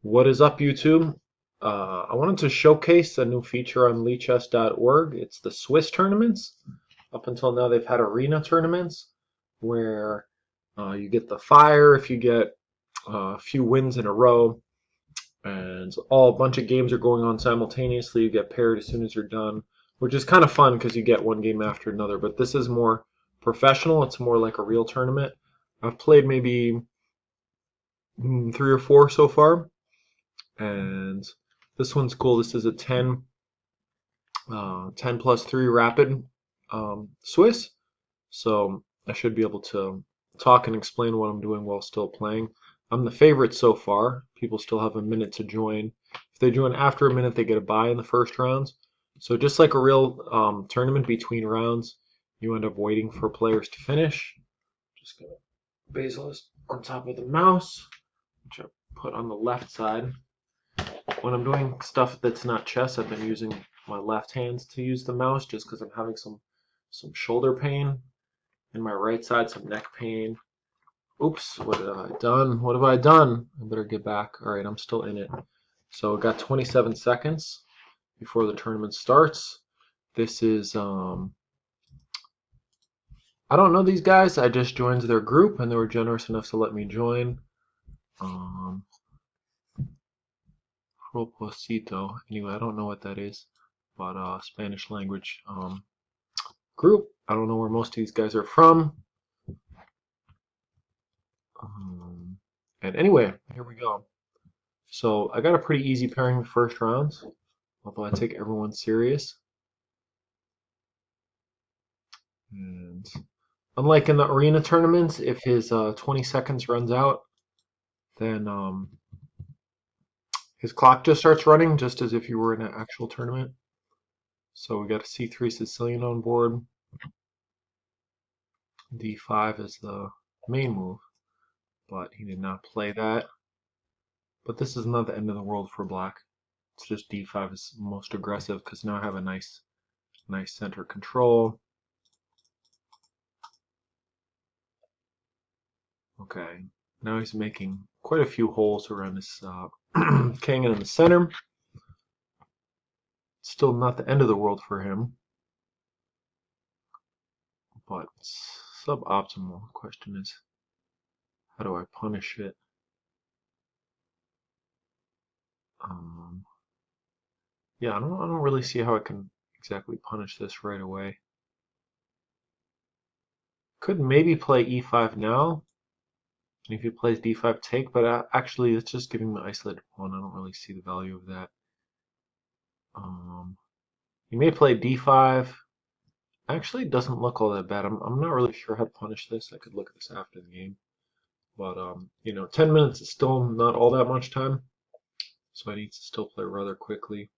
What is up, YouTube? I wanted to showcase a new feature on Lichess.org. It's the Siwss Tournaments. Up until now, they've had arena tournaments where you get the fire if you get a few wins in a row, and a bunch of games are going on simultaneously. You get paired as soon as you're done, which is kind of fun because you get one game after another. But this is more professional. It's more like a real tournament. I've played maybe three or four so far. And this one's cool. This is a 10 plus 3 rapid Swiss. So I should be able to talk and explain what I'm doing while still playing. I'm the favorite so far. People still have a minute to join. If they join after a minute, they get a bye in the first rounds. So just like a real tournament between rounds, you end up waiting for players to finish. Just gonna basil this on top of the mouse, which I put on the left side. When I'm doing stuff that's not chess, I've been using my left hands to use the mouse just because I'm having some shoulder pain in my right side, some neck pain. Oops, what have I done? What have I done? I better get back. All right, I'm still in it. So I got 27 seconds before the tournament starts. This is I don't know these guys. I just joined their group and they were generous enough to let me join. Um, Proposito. Anyway, I don't know what that is, but Spanish language group. I don't know where most of these guys are from. Um, and anyway, here we go. So I got a pretty easy pairing in the first rounds, although I take everyone serious. And unlike in the arena tournaments, if his 20 seconds runs out, then his clock just starts running, just as if you were in an actual tournament. So we got a C3 Sicilian on board. D5 is the main move, but he did not play that. But this is not the end of the world for black. It's just D5 is most aggressive because now I have a nice center control. Okay, now he's making quite a few holes around this king in the center. Still not the end of the world for him, but suboptimal. The question is, how do I punish it? Yeah, I don't really see how I can exactly punish this right away. Could maybe play E5 now. And if he plays D5, take, but actually it's just giving me isolated pawn. I don't really see the value of that. He may play D5. Actually, it doesn't look all that bad. I'm not really sure how to punish this. I could look at this after the game. But, 10 minutes is still not all that much time. So I need to still play rather quickly.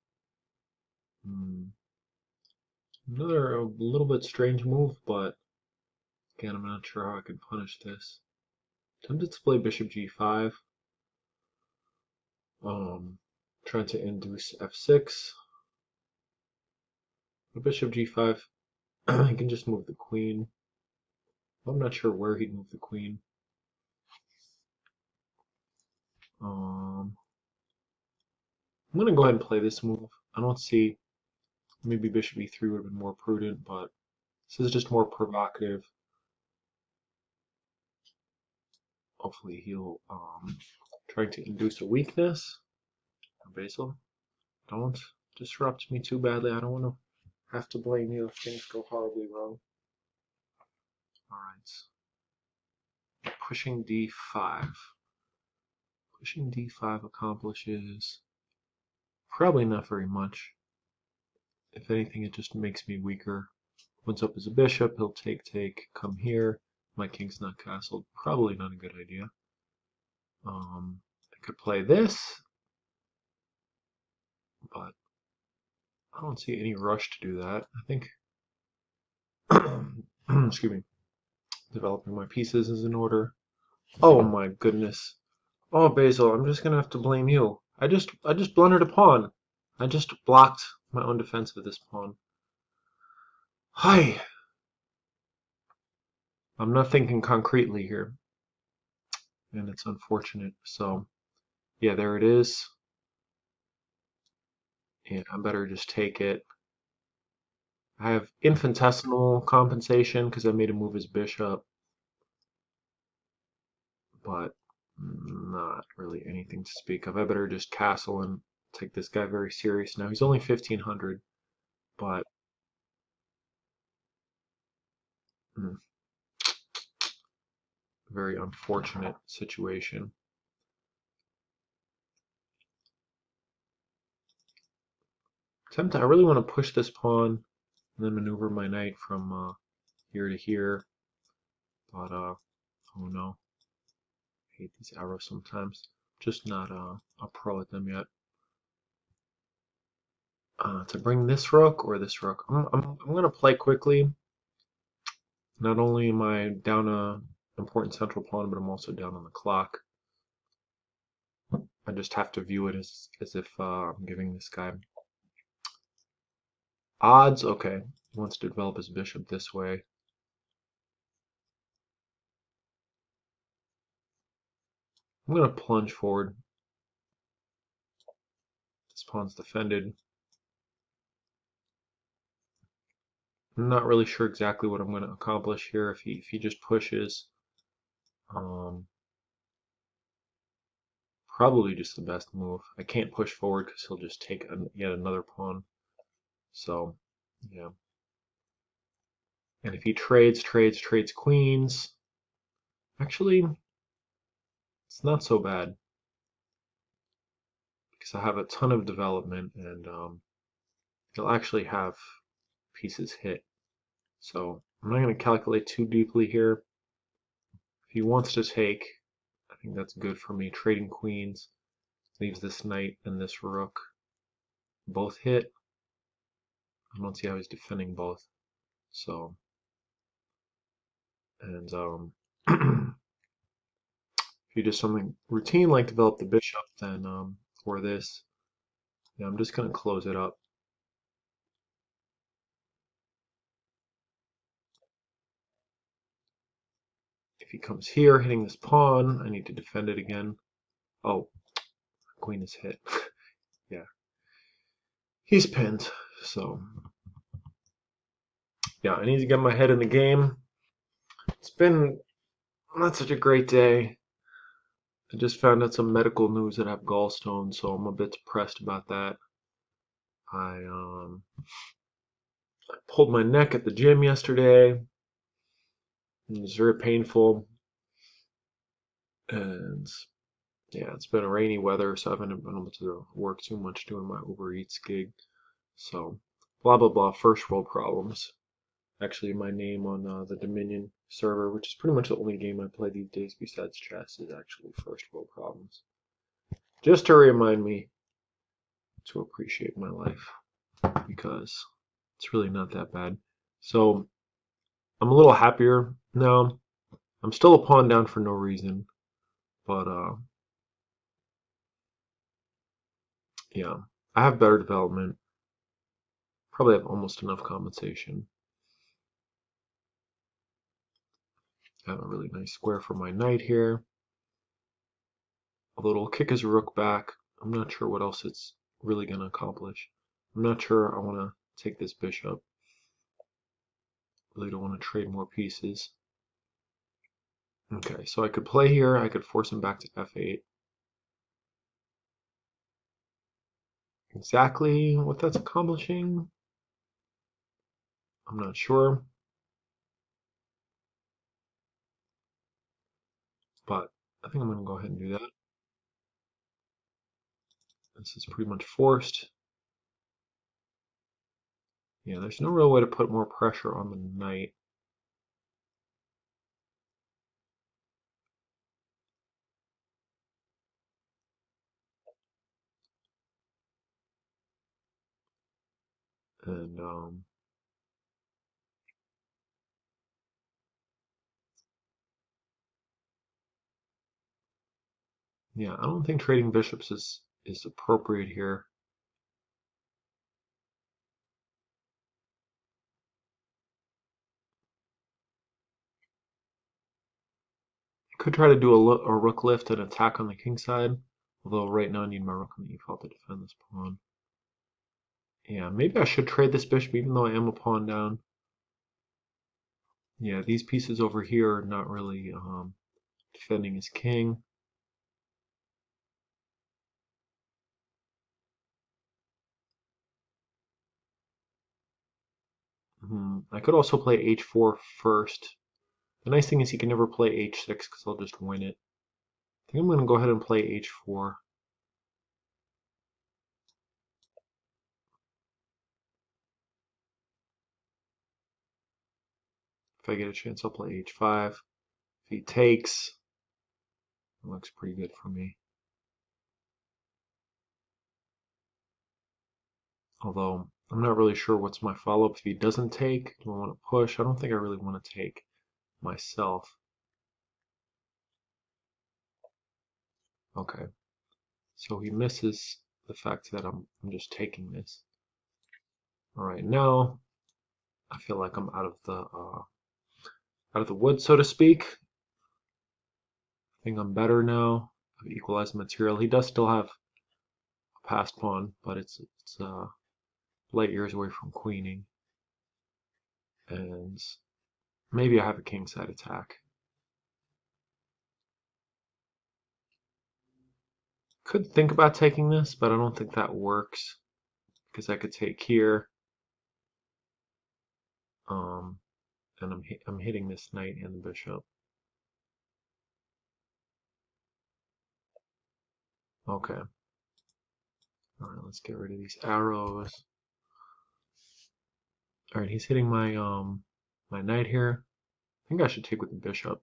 Another a little bit strange move, but again, I'm not sure how I can punish this. Tempted to play bishop g5. Trying to induce f6. Bishop g5. He can just move the queen. I'm not sure where he'd move the queen. I'm going to go ahead and play this move. I don't see, maybe bishop e3 would have been more prudent, but this is just more provocative. Hopefully he'll try to induce a weakness. Basil, don't disrupt me too badly. I don't want to have to blame you if things go horribly wrong. Alright. Pushing d5. Pushing d5 accomplishes probably not very much. If anything, it just makes me weaker. What's up is a bishop. He'll take, come here. My king's not castled. Probably not a good idea. I could play this, but I don't see any rush to do that. I think, excuse me, developing my pieces is in order. Oh my goodness. Oh, Basil, I'm just gonna have to blame you. I just blundered a pawn. I just blocked my own defense with this pawn. Hi. I'm not thinking concretely here, and it's unfortunate. So, Yeah, there it is. Yeah, I better just take it. I have infinitesimal compensation because I made him move his bishop, but not really anything to speak of. I better just castle and take this guy very serious now. He's only 1500, but mm, very unfortunate situation. I really want to push this pawn and then maneuver my knight from here to here, but oh no, I hate these arrows sometimes. Just not a pro at them yet. To bring this rook or this rook, I'm going to play quickly. Not only am I down a important central pawn, but I'm also down on the clock. I just have to view it as if I'm giving this guy odds. Okay, he wants to develop his bishop this way. I'm going to plunge forward. This pawn's defended. I'm not really sure exactly what I'm going to accomplish here if he just pushes. Um, Probably just the best move. I can't push forward because he'll just take yet another pawn. So, yeah. And if he trades queens, actually, it's not so bad because I have a ton of development and he'll actually have pieces hit. So I'm not going to calculate too deeply here. If he wants to take, I think that's good for me. Trading queens leaves this knight and this rook both hit. I don't see how he's defending both. So, and if you do something routine like develop the bishop, then for this, yeah, I'm just going to close it up. If he comes here, hitting this pawn, I need to defend it again. Oh, queen is hit. Yeah, he's pinned. So, yeah, I need to get my head in the game. It's been not such a great day. I just found out some medical news that I have gallstones, so I'm a bit depressed about that. I pulled my neck at the gym yesterday. It was very painful, and yeah, it's been a rainy weather, so I haven't been able to work too much doing my Uber Eats gig. So, blah blah blah. First world problems. Actually, my name on the Dominion server, which is pretty much the only game I play these days besides chess, is actually First World Problems. Just to remind me to appreciate my life because it's really not that bad. So I'm a little happier now. I'm still a pawn down for no reason, but yeah, I have better development. Probably have almost enough compensation. I have a really nice square for my knight here. Although it'll kick his rook back. I'm not sure what else it's really going to accomplish. I'm not sure I want to take this bishop. Really don't want to trade more pieces. Okay, so I could play here. I could force him back to f8. Exactly what that's accomplishing, I'm not sure. But I think I'm going to go ahead and do that. This is pretty much forced. Yeah, there's no real way to put more pressure on the knight. And yeah, I don't think trading bishops is appropriate here. I could try to do a rook lift and attack on the king side, Although right now I need my rook on the e-file to defend this pawn. Yeah, maybe I should trade this bishop even though I am a pawn down. Yeah, these pieces over here are not really defending his king. I could also play h4 first. The nice thing is he can never play h6 because I'll just win it. I think I'm going to go ahead and play h4. If I get a chance, I'll play h5. If he takes, it looks pretty good for me. Although, I'm not really sure what's my follow-up. If he doesn't take, do I want to push? I don't think I really want to take myself. Okay, so he misses the fact that I'm just taking this. All right, now I feel like I'm out of the woods, so to speak. I think I'm better now. I've equalized material. He does still have a passed pawn, but it's light years away from queening. And maybe I have a kingside attack. Could think about taking this, but I don't think that works because I could take here, and I'm hitting this knight and the bishop. Okay. All right, let's get rid of these arrows. All right, he's hitting my knight here. I think I should take with the bishop.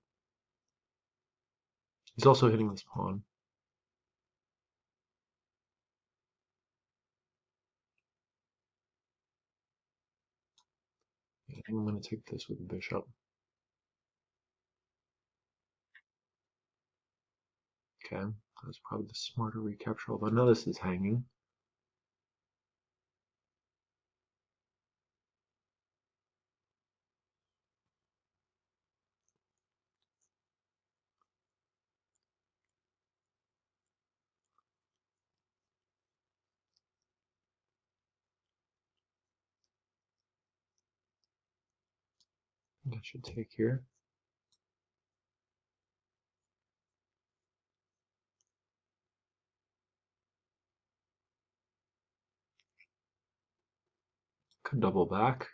He's also hitting this pawn. I think I'm going to take this with the bishop. Okay, that's probably the smarter recapture, although now this is hanging. I should take here. Could double back.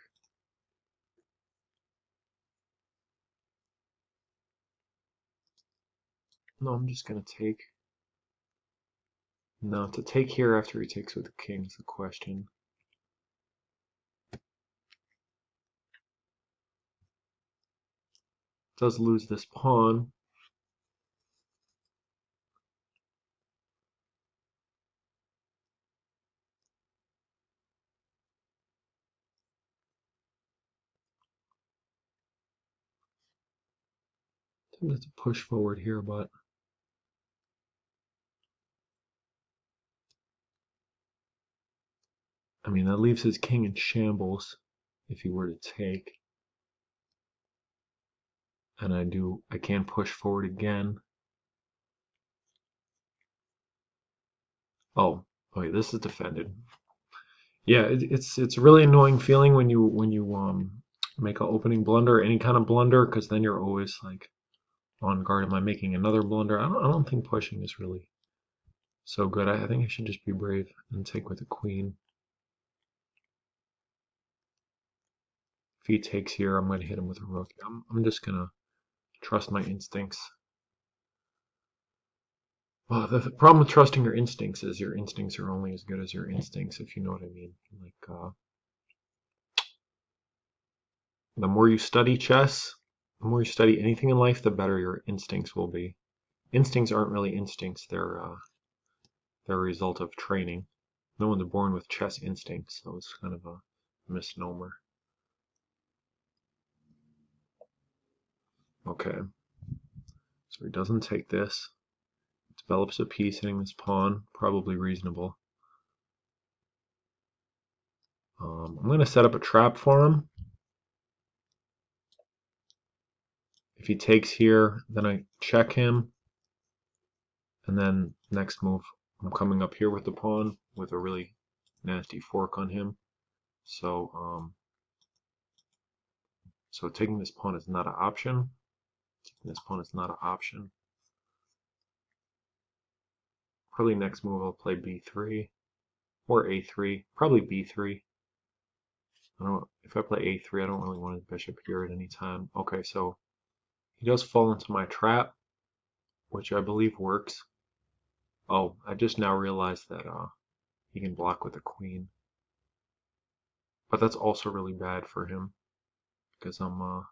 No, I'm just going to take. No, to take here after he takes with the king is the question. Does lose this pawn. Tempted to push forward here, but I mean that leaves his king in shambles if he were to take. And I can push forward again. Oh, wait, this is defended. Yeah, it's a really annoying feeling when you make an opening blunder, any kind of blunder, because then you're always like on guard. Am I making another blunder? I don't think pushing is really so good. I think I should just be brave and take with the queen. If he takes here, I'm going to hit him with a rook. I'm just going to trust my instincts. Well, the problem with trusting your instincts is your instincts are only as good as your instincts, if you know what I mean. Like, the more you study chess, the more you study anything in life, the better your instincts will be. Instincts aren't really instincts; they're a result of training. No one's born with chess instincts, so it's kind of a misnomer. Okay, so he doesn't take this. Develops a piece hitting this pawn, probably reasonable. I'm going to set up a trap for him. If he takes here, then I check him, and then next move I'm coming up here with the pawn with a really nasty fork on him. So, so taking this pawn is not an option. Taking this pawn is not an option. Probably next move I'll play b3 or a3. Probably b3. I don't. If I play a3, I don't really want his bishop here at any time. Okay, so he does fall into my trap, which I believe works. Oh, I just now realized that he can block with a queen, but that's also really bad for him because I'm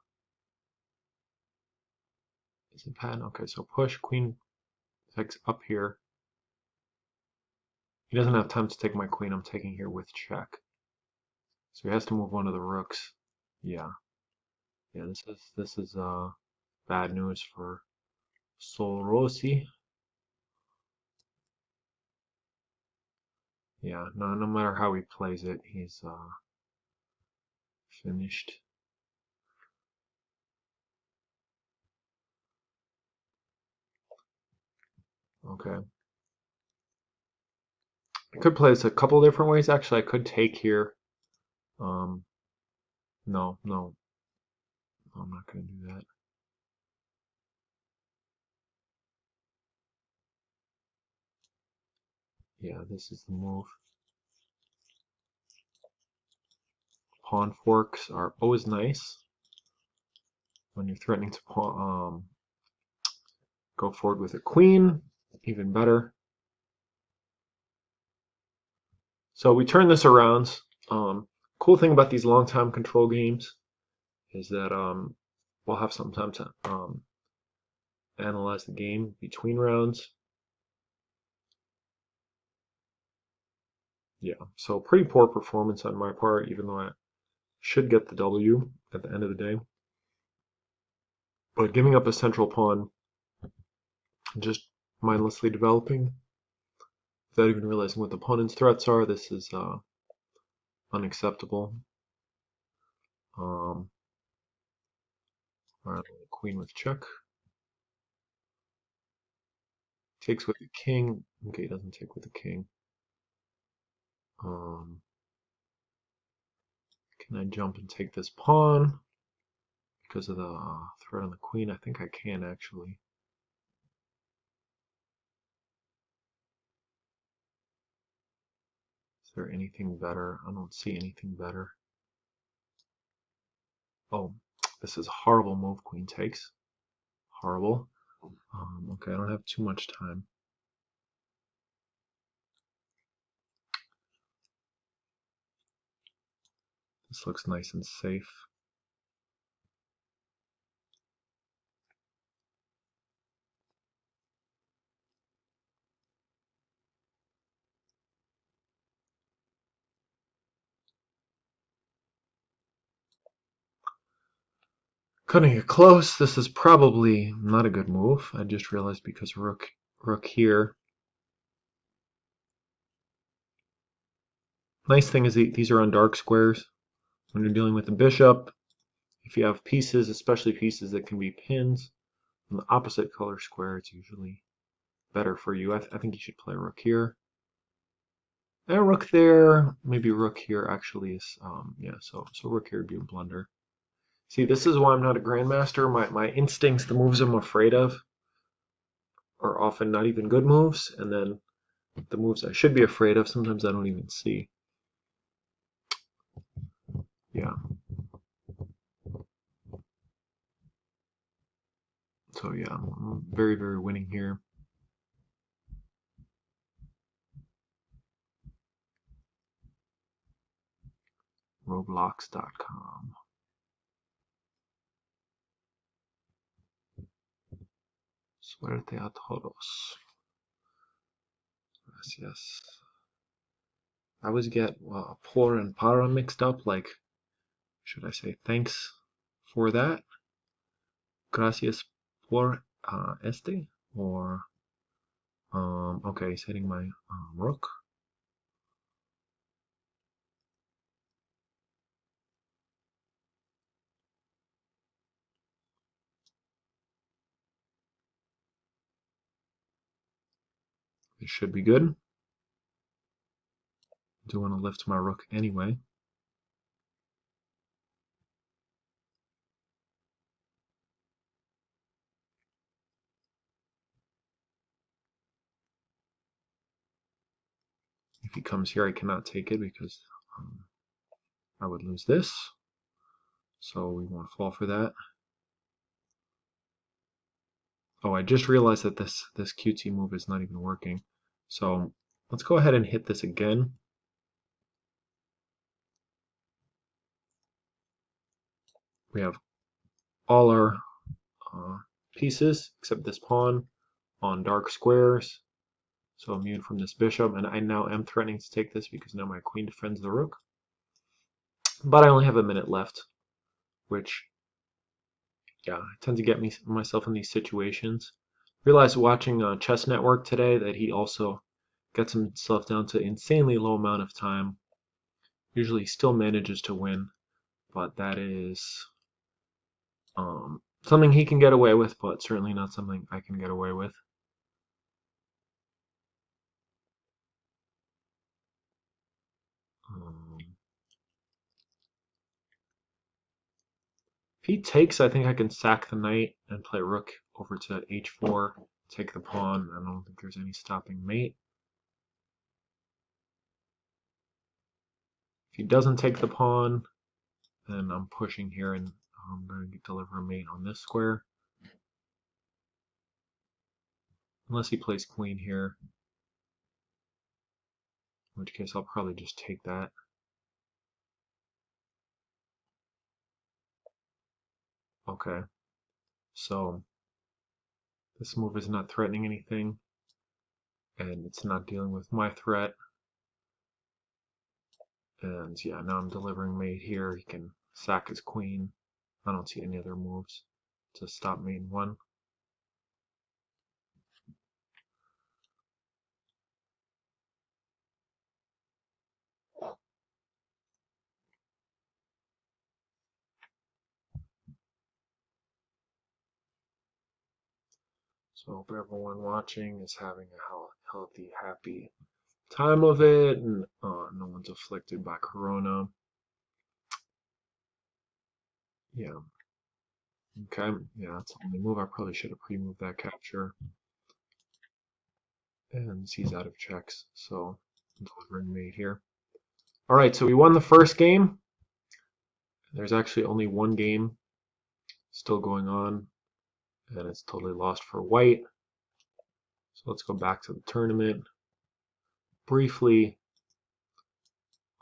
is it pattern? Okay, so push queen takes up here. He doesn't have time to take my queen. I'm taking here with check. So he has to move one of the rooks. Yeah. Yeah, this is bad news for Solrosi. Yeah, no matter how he plays it, he's finished. Okay. I could play this a couple different ways. Actually, I could take here. Um, no, I'm not going to do that. Yeah, this is the move. Pawn forks are always nice when you're threatening to go forward with a queen. Even better. So we turn this around. Cool thing about these long time control games is that we'll have some time to analyze the game between rounds. Yeah, so pretty poor performance on my part, even though I should get the W at the end of the day. But giving up a central pawn, just mindlessly developing, without even realizing what the opponent's threats are, this is unacceptable. Um, Queen with check. Takes with the king. Okay, doesn't take with the king. Um, can I jump and take this pawn because of the threat on the queen? I think I can actually. Is there anything better? I don't see anything better. Oh, this is a horrible move. Queen takes. Horrible. Okay, I don't have too much time. This looks nice and safe. Cutting it close. This is probably not a good move. I just realized because rook here. Nice thing is these are on dark squares. When you're dealing with a bishop, if you have pieces, especially pieces that can be pins, on the opposite color square, it's usually better for you. I think you should play rook here. And rook there, maybe rook here actually is, yeah, so rook here would be a blunder. See, this is why I'm not a grandmaster. My instincts, the moves I'm afraid of, are often not even good moves, and then the moves I should be afraid of, sometimes I don't even see. Yeah. So yeah, I'm very, very winning here. Roblox.com. Suerte a todos. Gracias. I always get por and para mixed up. Like, should I say thanks for that? Gracias por este? Or, okay, he's hitting my rook. This should be good. Do want to lift my rook anyway. If he comes here, I cannot take it because I would lose this. So we won't fall for that. Oh, I just realized that this cutesy move is not even working. So let's go ahead and hit this again. We have all our pieces except this pawn on dark squares. So immune from this bishop, and I now am threatening to take this because now my queen defends the rook. But I only have a minute left, which, yeah, I tend to get myself in these situations. Realized watching Chess Network today that he also gets himself down to insanely low amount of time. Usually he still manages to win, but that is something he can get away with, but certainly not something I can get away with. Um, if he takes, I think I can sack the knight and play rook over to h4, take the pawn. I don't think there's any stopping mate. If he doesn't take the pawn, then I'm pushing here and I'm going to deliver a mate on this square. Unless he plays queen here, in which case I'll probably just take that. Okay, so this move is not threatening anything, and it's not dealing with my threat. And yeah, now I'm delivering mate here. He can sack his queen. I don't see any other moves to stop mate in one. So I hope everyone watching is having a healthy, happy time of it, and no one's afflicted by corona. Yeah. Okay. Yeah, that's the only move. I probably should have pre-moved that capture. And he's out of checks, so I'm delivering mate here. All right, so we won the first game. There's actually only one game still going on, and it's totally lost for white. So let's go back to the tournament briefly.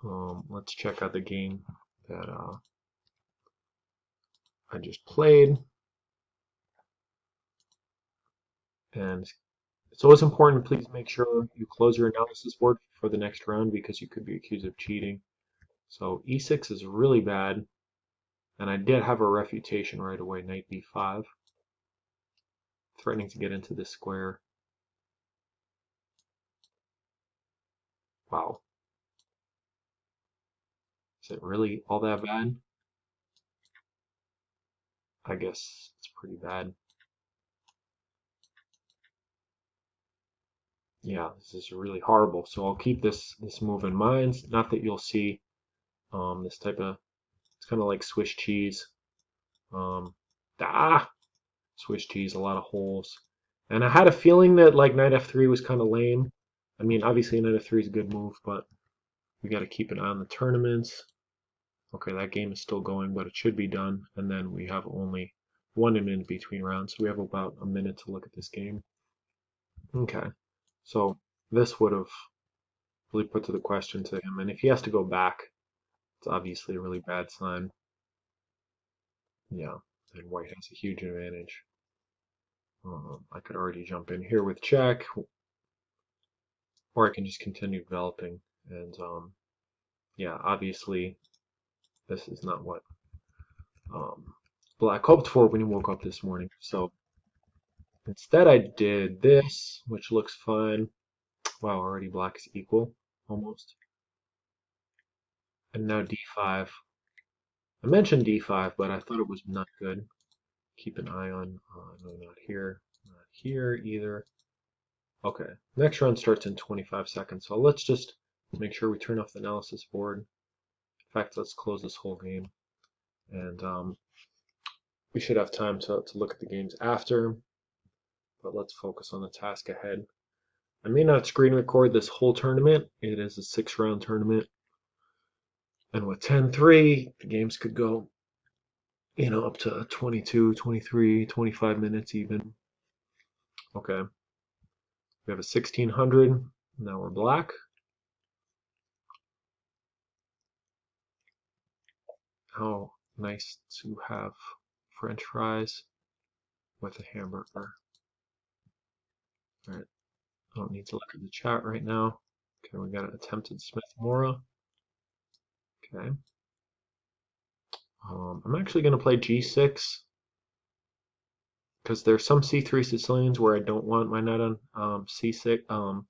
Let's check out the game that I just played. And it's always important, please make sure you close your analysis board for the next round because you could be accused of cheating. So e6 is really bad, and I did have a refutation right away, knight b5, threatening to get into this square. Wow. Is it really all that bad? I guess it's pretty bad. Yeah, this is really horrible. So I'll keep this move in mind. Not that you'll see this type of, it's kind of like Swiss cheese. Um, Swiss cheese, a lot of holes. And I had a feeling that like knight f3 was kind of lame. I mean, obviously knight f3 is a good move, but we got to keep an eye on the tournaments. Okay, that game is still going, but it should be done. And then we have only 1 minute between rounds, so we have about a minute to look at this game. Okay, so this would have really put to the question to him, and if he has to go back, it's obviously a really bad sign. Yeah, and white has a huge advantage. I could already jump in here with check, or I can just continue developing. And yeah, obviously this is not what Black hoped for when he woke up this morning. So instead I did this, which looks fine. Wow, already black is equal, almost. And now d5. I mentioned d5, but I thought it was not good. Keep an eye on, no, not here, not here either. Okay, next round starts in 25 seconds, so let's just make sure we turn off the analysis board. In fact, let's close this whole game, and we should have time to look at the games after, but let's focus on the task ahead. I may not screen record this whole tournament. It is a 6-round tournament, and with 10-3, the games could go, up to 22, 23, 25 minutes even. Okay, we have a 1600. Now we're black. How nice to have French fries with a hamburger. All right, I don't need to look at the chat right now. Okay, we got an attempted Smith Mora. Okay. I'm actually going to play g6 because there's some c3 Sicilians where I don't want my knight on c6.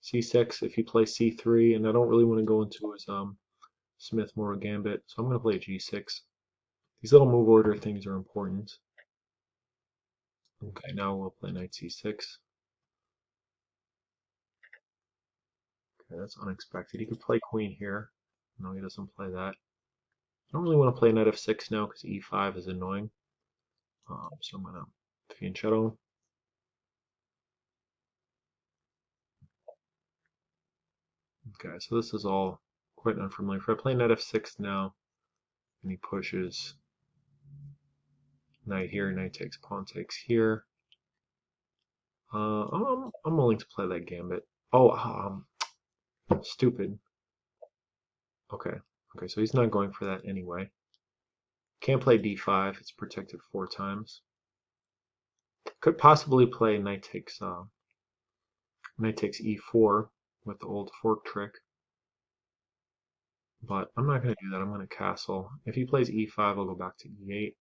C6 if he plays c3, and I don't really want to go into his Smith Mora gambit, so I'm going to play g6. These little move order things are important. Okay, now we'll play knight c6. Okay, that's unexpected. He could play queen here. No, he doesn't play that. I don't really want to play knight f6 now because e5 is annoying. So I'm going to fianchetto. Okay, so this is all quite unfamiliar. If I play knight f6 now, and he pushes knight here, knight takes, pawn takes here. I'm willing to play that gambit. Oh, stupid. Okay, okay, so he's not going for that anyway. Can't play d5, it's protected 4 times. Could possibly play knight takes e4 with the old fork trick. But I'm not going to do that. I'm going to castle. If he plays e5, I'll go back to e8.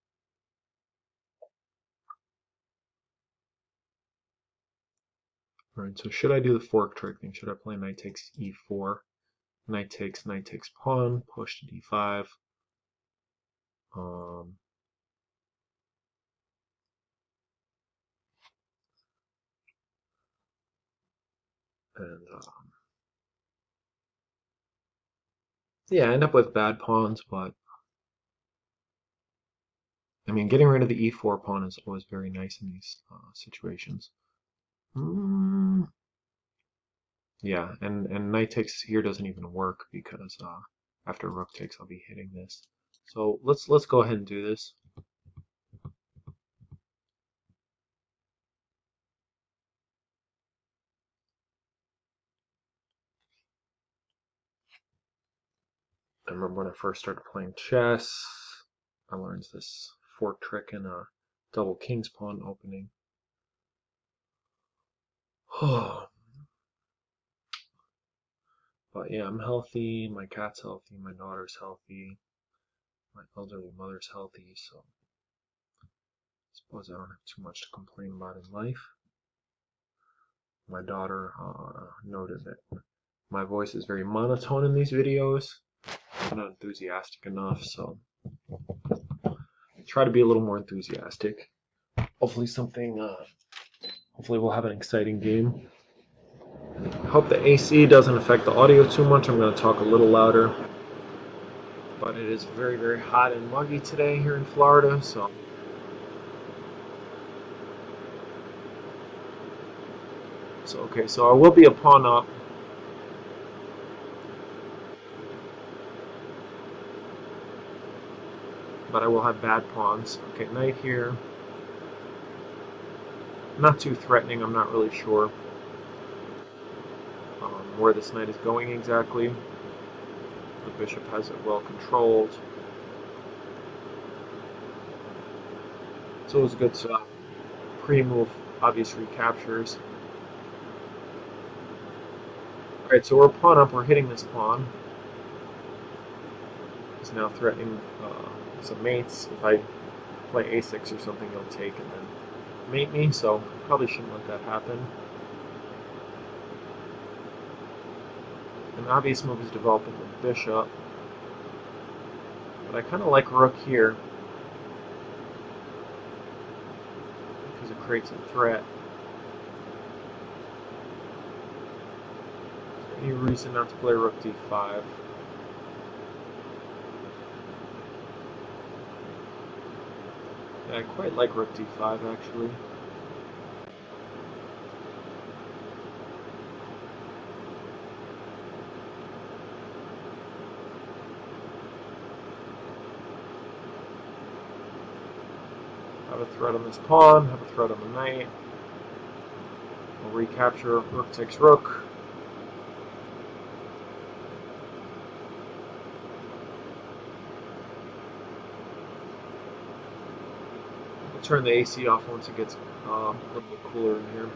Alright, so should I do the fork trick thing? Should I play knight takes e4? Knight takes pawn, push to d5. Um, and yeah, I end up with bad pawns, but I mean, getting rid of the e4 pawn is always very nice in these situations. Yeah, and knight takes here doesn't even work because after rook takes, I'll be hitting this. So let's go ahead and do this. I remember when I first started playing chess, I learned this fork trick in a double king's pawn opening. But yeah, I'm healthy, my cat's healthy, my daughter's healthy, my elderly mother's healthy, so I suppose I don't have too much to complain about in life. My daughter noted that my voice is very monotone in these videos. I'm not enthusiastic enough, so I try to be a little more enthusiastic. Hopefully hopefully we'll have an exciting game. I hope the AC doesn't affect the audio too much. I'm going to talk a little louder. But it is very, very hot and muggy today here in Florida, so okay, so I will be a pawn up. But I will have bad pawns. Okay, knight here. Not too threatening, I'm not really sure where this knight is going exactly. The bishop has it well controlled. It's always good to pre-move obvious recaptures. Alright, so we're pawn up, we're hitting this pawn. He's now threatening some mates. If I play a6 or something, he'll take and then mate me, so probably shouldn't let that happen. An obvious move is developing the bishop, but I kind of like rook here because it creates a threat. Any reason not to play rook d5? Yeah, I quite like rook d5 actually. Have a threat on this pawn, have a threat on the knight. We'll recapture, rook takes rook. We'll turn the AC off once it gets a little bit cooler in here.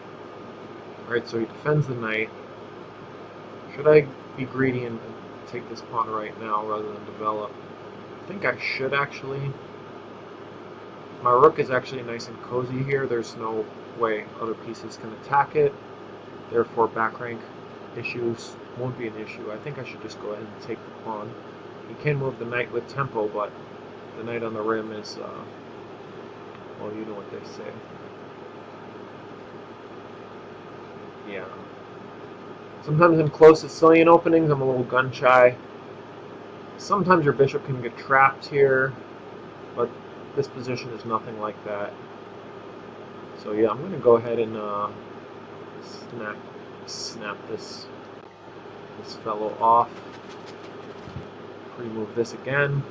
Alright, so he defends the knight. Should I be greedy and take this pawn right now rather than develop? I think I should actually. My rook is actually nice and cozy here. There's no way other pieces can attack it. Therefore, back rank issues won't be an issue. I think I should just go ahead and take the pawn. You can move the knight with tempo, but the knight on the rim is, well, you know what they say. Yeah. Sometimes in close Sicilian openings, I'm a little gun shy. Sometimes your bishop can get trapped here, but this position is nothing like that. So yeah, I'm going to go ahead and snap this fellow off. Remove this again.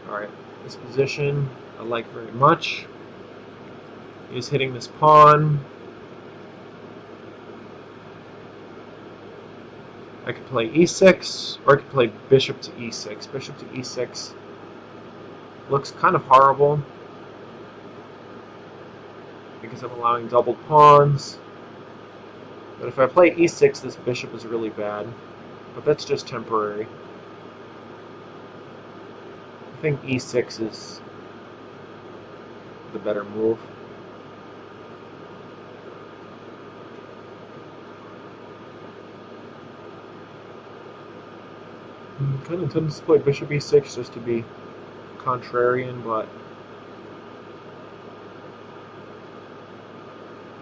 Alright, this position I like very much. He's hitting this pawn. I could play e6, or I could play bishop to e6. Bishop to e6 looks kind of horrible because I'm allowing doubled pawns. But if I play e6, this bishop is really bad. But that's just temporary. I think e6 is the better move. I kind of tend to play bishop e6 just to be contrarian, but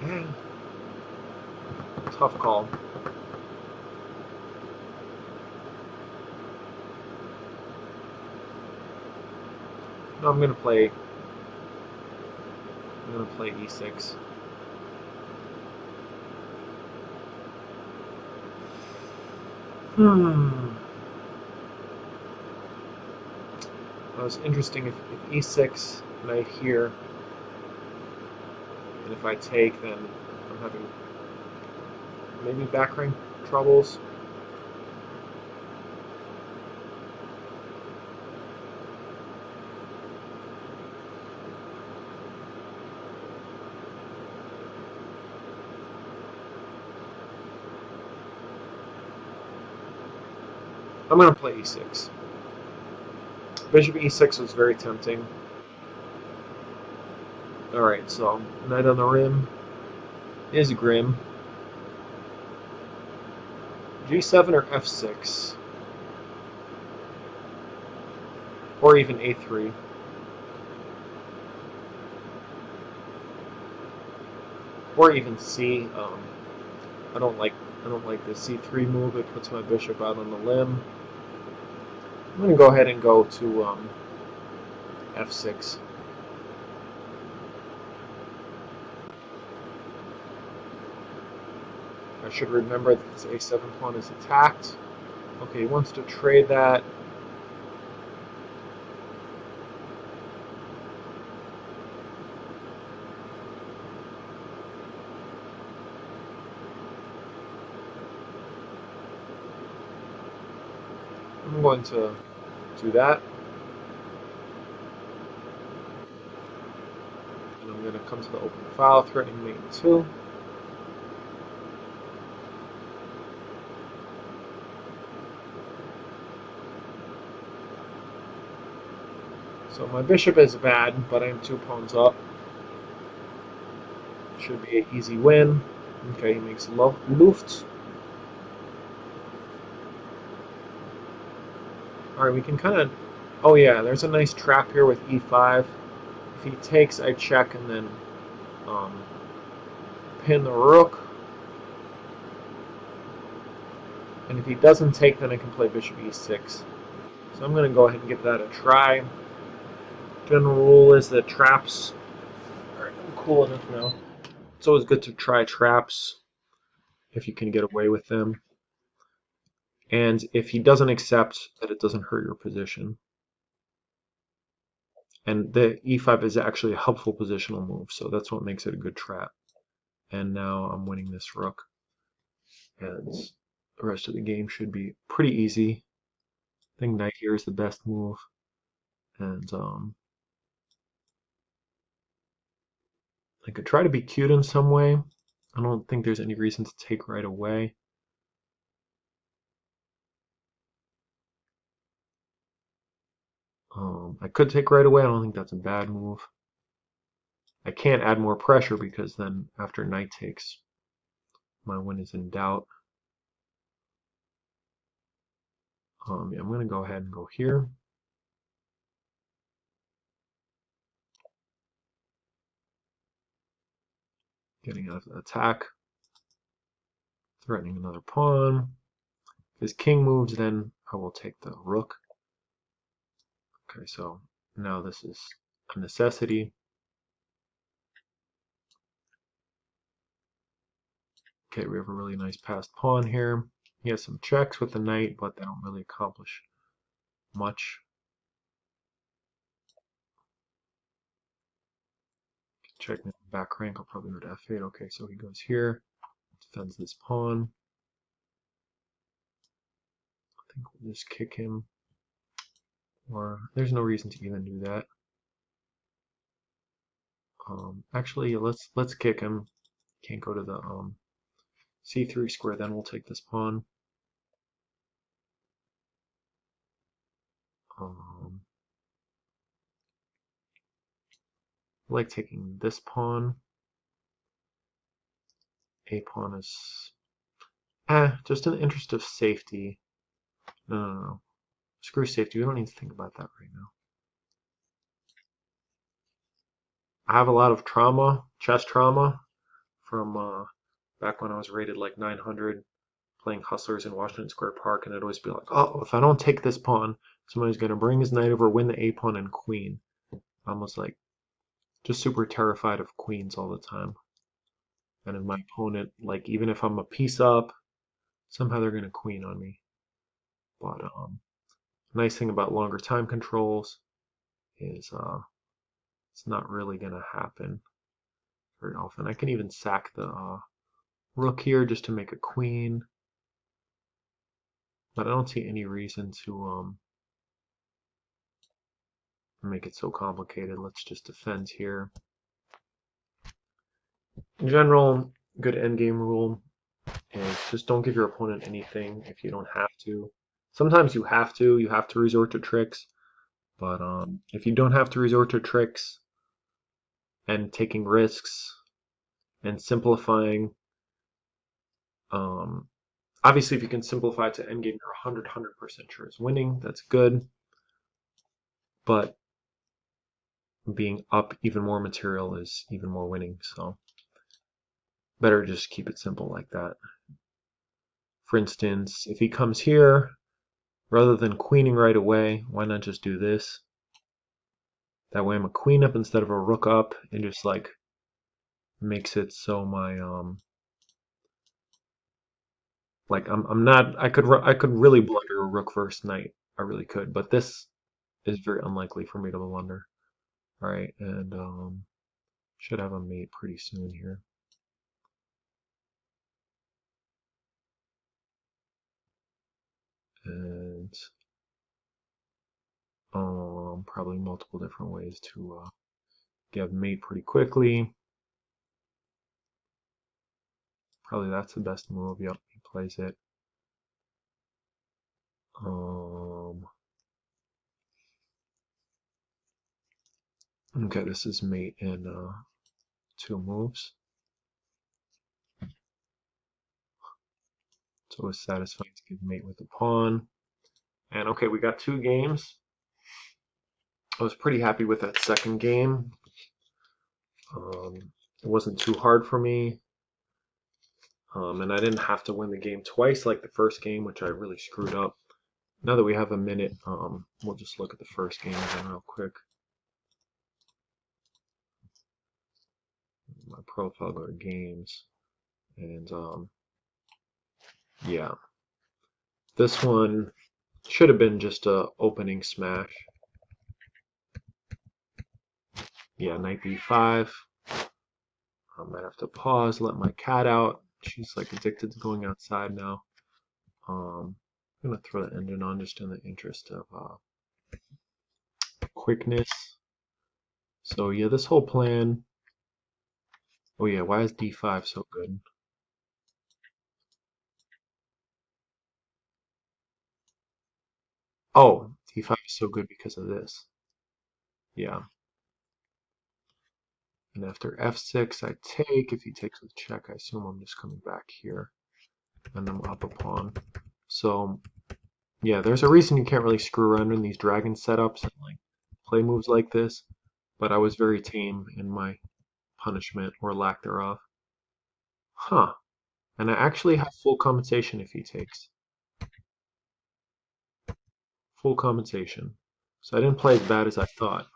yeah, tough call. No, I'm gonna play e6. That was interesting. If e6, knight here, and if I take, then I'm having maybe back rank troubles. I'm going to play e6. Bishop e6 was very tempting. Alright, so knight on the rim is grim. g7 or f6. Or even a3. Or even c. I don't like the c3 move. It puts my bishop out on the limb. I'm going to go ahead and go to f6. I should remember that this a7 pawn is attacked. Okay, he wants to trade that. I'm going to do that. And I'm going to come to the open file, threatening mate 2. So my bishop is bad, but I'm 2 pawns up. Should be an easy win. Okay, he makes Luft. Alright, we can kind of Oh yeah, there's a nice trap here with e5. If he takes, I check and then um, pin the rook. And if he doesn't take, then I can play bishop e6. So I'm going to go ahead and give that a try. General rule is that traps are cool enough now. It's always good to try traps if you can get away with them. And if he doesn't accept, that it doesn't hurt your position. And the e5 is actually a helpful positional move, so that's what makes it a good trap. And now I'm winning this rook. And the rest of the game should be pretty easy. I think knight here is the best move. And I could try to be cute in some way. I don't think there's any reason to take right away. I could take right away. I don't think that's a bad move. I can't add more pressure because then after knight takes, my win is in doubt. Yeah, I'm going to go ahead and go here. Getting an attack. Threatening another pawn. If his king moves, then I will take the rook. Okay, so now this is a necessity. Okay, we have a really nice passed pawn here. He has some checks with the knight, but they don't really accomplish much. Check the back rank, I'll probably go to f8. Okay, so he goes here, defends this pawn. I think we'll just kick him, or there's no reason to even do that. Actually, let's kick him. Can't go to the c3 square. Then we'll take this pawn. Um, I like taking this pawn. A pawn is just in the interest of safety. No, no, no. Screw safety. We don't need to think about that right now. I have a lot of trauma, chess trauma, from back when I was rated like 900 playing Hustlers in Washington Square Park, and I'd always be like, oh, if I don't take this pawn, somebody's going to bring his knight over, win the A pawn and queen. I'm almost like just super terrified of queens all the time. And if my opponent, like even if I'm a piece up, somehow they're going to queen on me. But nice thing about longer time controls is it's not really going to happen very often. I can even sack the rook here just to make a queen, but I don't see any reason to make it so complicated. Let's just defend here. In general, good endgame rule is just don't give your opponent anything if you don't have to. Sometimes you have to. You have to resort to tricks. But if you don't have to resort to tricks and taking risks and simplifying, um, obviously if you can simplify to endgame, you're 100% sure is winning. That's good. But being up even more material is even more winning. So better just keep it simple like that. For instance, if he comes here, rather than queening right away, why not just do this? That way I'm a queen up instead of a rook up. It just like makes it so my like I'm not I could really blunder a rook versus knight. I really could, but this is very unlikely for me to blunder. All right, and should have a mate pretty soon here. And probably multiple different ways to get a mate pretty quickly. Probably that's the best move. Yep, he plays it. Um, okay, this is mate in two moves. So it's satisfying to give mate with the pawn. And okay, we got two games. I was pretty happy with that second game. It wasn't too hard for me. And I didn't have to win the game twice like the first game, which I really screwed up. Now that we have a minute, we'll just look at the first game again real quick. My profile, go to games, and yeah, this one should have been just a opening smash. Yeah, knight b5. I might have to pause, let my cat out. She's like addicted to going outside now. I'm gonna throw the engine on just in the interest of quickness. So yeah, this whole plan. Oh yeah, why is d5 so good? Oh, d5 is so good because of this. Yeah. And after f6, I take. If he takes with check, I assume I'm just coming back here. And I'm up a pawn. So yeah, there's a reason you can't really screw around in these dragon setups and like play moves like this. But I was very tame in my punishment or lack thereof. Huh. And I actually have full compensation if he takes. Full compensation. So I didn't play as bad as I thought.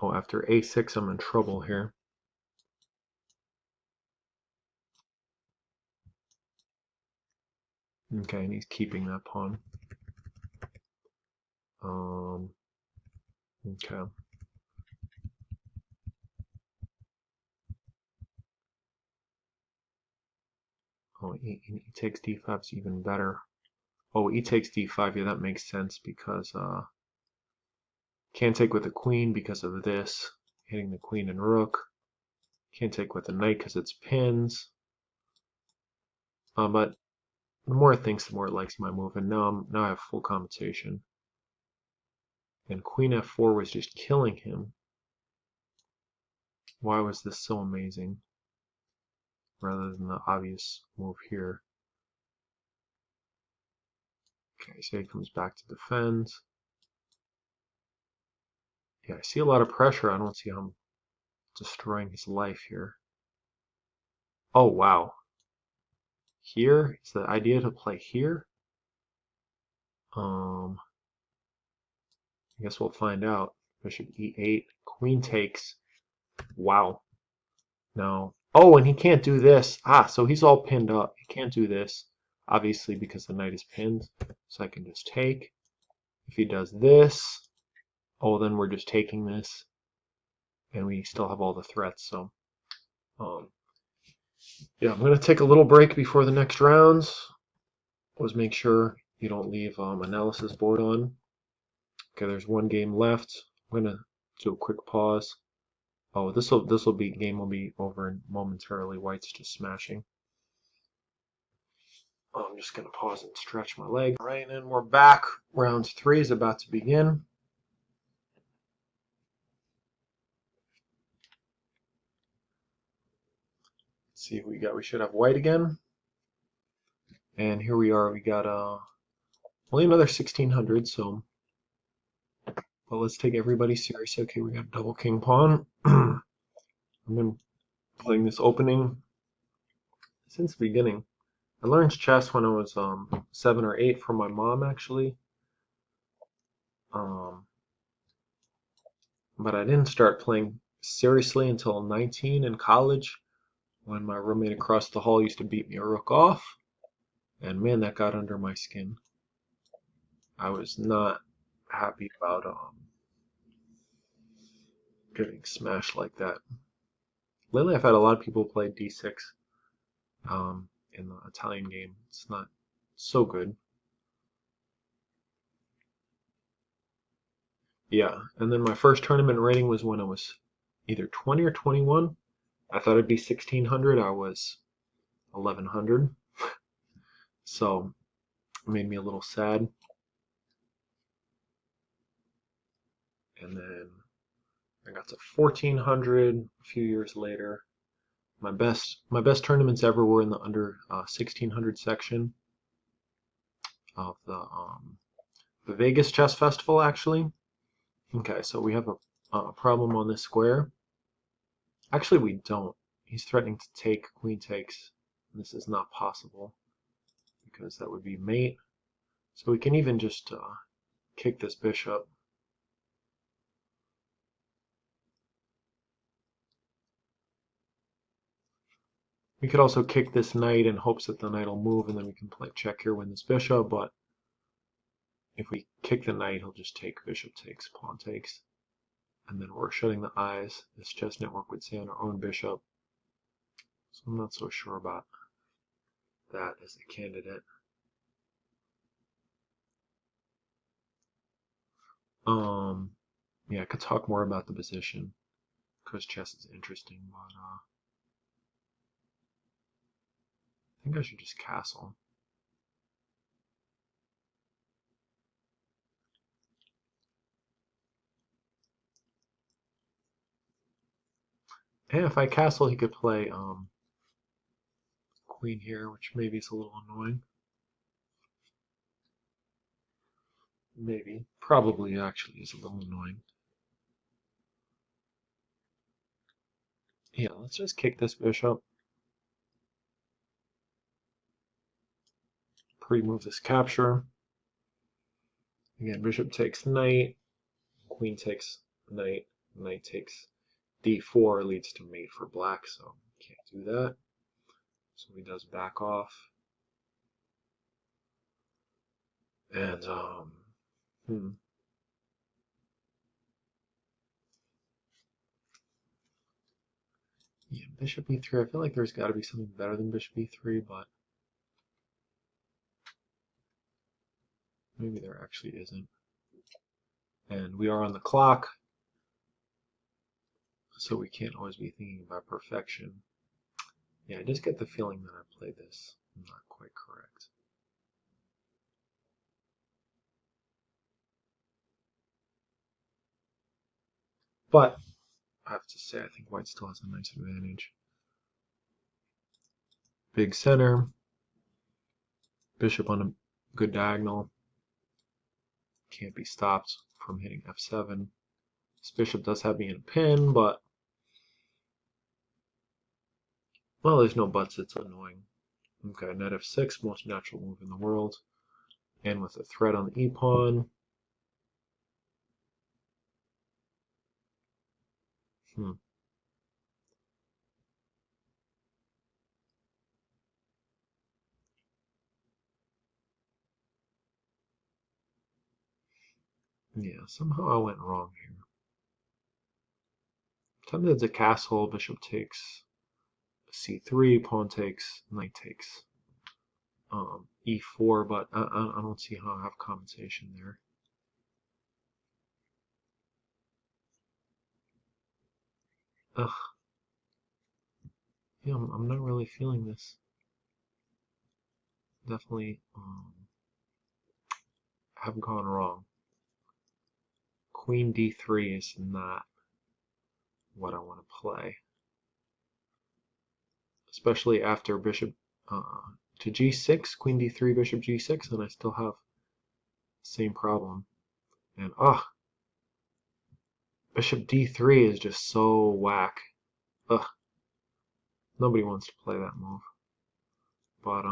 Oh, after a6, I'm in trouble here. Okay, and he's keeping that pawn. Um, okay. Oh, he takes d5 is even better. Oh, he takes d5. Yeah, that makes sense because can't take with the queen because of this. Hitting the queen and rook. Can't take with the knight because it's pins. But the more it thinks, the more it likes my move. And now I have full compensation. And queen f4 was just killing him. Why was this so amazing? Rather than the obvious move here. Okay, so he comes back to defend. Yeah, I see a lot of pressure. I don't see how I'm destroying his life here. Oh, wow. Here is the idea to play here. I guess we'll find out. Bishop e8, queen takes. Wow. No. Oh, and he can't do this. Ah, so he's all pinned up. He can't do this, obviously, because the knight is pinned. So I can just take. If he does this, oh, then we're just taking this, and we still have all the threats. So, um, yeah, I'm gonna take a little break before the next rounds. Always make sure you don't leave analysis board on. Okay, there's one game left. I'm gonna do a quick pause. Oh, this will be game will be over momentarily. White's just smashing. Oh, I'm just gonna pause and stretch my leg. All right, and we're back. Round three is about to begin. Let's see who we got. We should have white again. And here we are. We got only another 1600. So, but let's take everybody serious. Okay, we got double king pawn. I've been playing this opening since the beginning. I learned chess when I was 7 or 8 from my mom, actually. Um, but I didn't start playing seriously until 19 in college, when my roommate across the hall used to beat me a rook off, and man, that got under my skin. I was not happy about getting smashed like that. Lately, I've had a lot of people play d6 in the Italian game. It's not so good. Yeah, and then my first tournament rating was when I was either 20 or 21. I thought it'd be 1600. I was 1100. So it made me a little sad. And then I got to 1400 a few years later. My best tournaments ever were in the under 1600 section of the Vegas Chess Festival, actually. Okay, so we have a problem on this square. Actually, we don't. He's threatening to take, queen takes. This is not possible because that would be mate. So we can even just kick this bishop. We could also kick this knight in hopes that the knight will move, and then we can play check here, win this bishop, but if we kick the knight, he'll just take bishop takes, pawn takes. And then we're shutting the eyes, as Chess Network would say, on our own bishop. So I'm not so sure about that as a candidate. Yeah, I could talk more about the position because chess is interesting, but I think I should just castle. And if I castle, he could play queen here, which maybe is a little annoying. Maybe. Probably actually is a little annoying. Yeah, let's just kick this bishop. Pre-move this capture. Again, bishop takes knight, queen takes knight, knight takes d4 leads to mate for black, so can't do that. So he does back off. And, yeah, bishop e3. I feel like there's got to be something better than bishop e3, but maybe there actually isn't. And we are on the clock, so we can't always be thinking about perfection. Yeah, I just get the feeling that I played this not quite correct. But I have to say, I think white still has a nice advantage. Big center, bishop on a good diagonal, can't be stopped from hitting f7. This bishop does have me in a pin, but well, there's no buts, it's annoying. Okay, knight f6, most natural move in the world. And with a threat on the e-pawn. Yeah, somehow I went wrong here. Tempted to castle, bishop takes c3, pawn takes, knight takes e4, but I don't see how I have compensation there. Ugh. Yeah, I'm not really feeling this. Definitely have gone wrong. Queen d3 is not what I want to play. Especially after bishop to g6, queen d3, bishop g6, and I still have the same problem. And bishop d3 is just so whack. Ugh. Nobody wants to play that move. But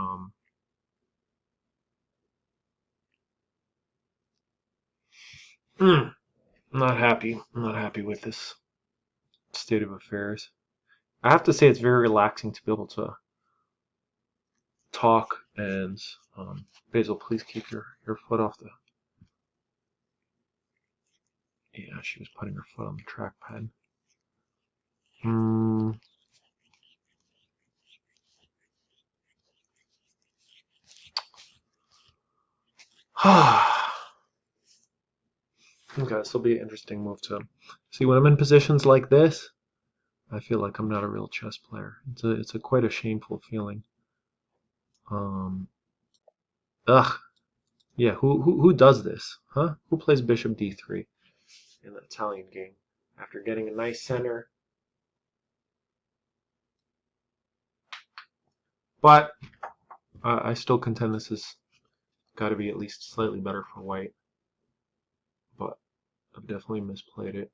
not happy. I'm not happy with this state of affairs. I have to say it's very relaxing to be able to talk and Basil, please keep your foot off the. Yeah, she was putting her foot on the trackpad. Okay, this will be an interesting move to see when I'm in positions like this. I feel like I'm not a real chess player. It's a quite a shameful feeling. Um, ugh. Yeah, who does this? Huh? Who plays bishop d3 in the Italian game? after getting a nice center. But I still contend this has got to be at least slightly better for white. But I've definitely misplayed it.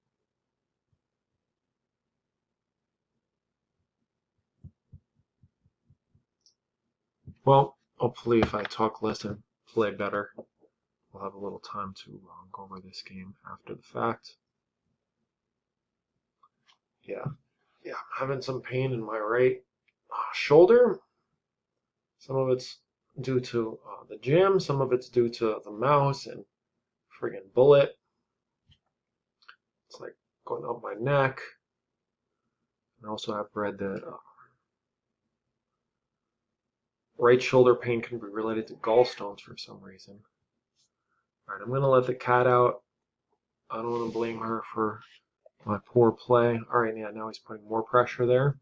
Well, hopefully if I talk less and play better, we'll have a little time to go over this game after the fact. Yeah, I'm having some pain in my right shoulder. Some of it's due to the gym, some of it's due to the mouse and friggin' bullet. It's like going up my neck. And also I've read that right shoulder pain can be related to gallstones for some reason. Alright, I'm going to let the cat out. I don't want to blame her for my poor play. Alright, yeah, now he's putting more pressure there.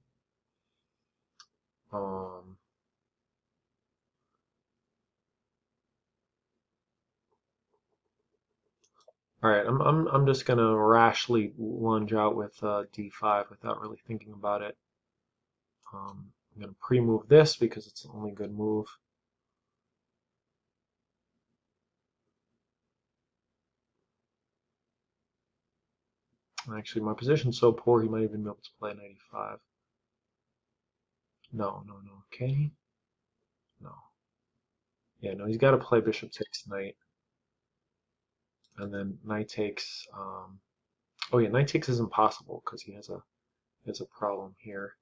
Alright, I'm just gonna rashly lunge out with d5 without really thinking about it. I'm gonna pre-move this because it's the only good move. Actually, my position's so poor he might even be able to play knight e5. No. Can he? No. Yeah, no, he's got to play bishop takes knight. And then knight takes... oh yeah, knight takes is impossible because he has a problem here.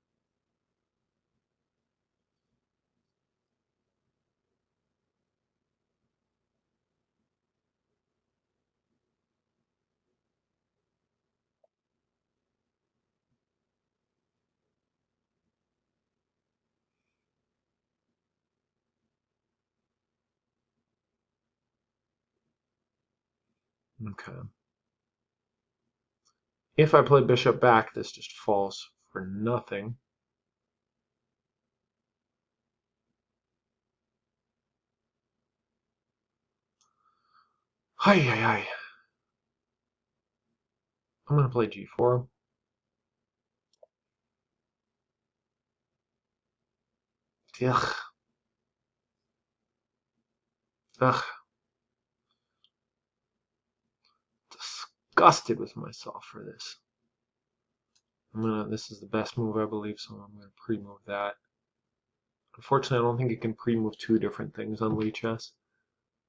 Okay. If I play bishop back, this just falls for nothing. Hi. I'm going to play g4. Ugh. Ugh. Disgusted with myself for this. This is the best move, I believe, so I'm gonna pre-move that. Unfortunately, I don't think you can pre-move two different things on Lichess.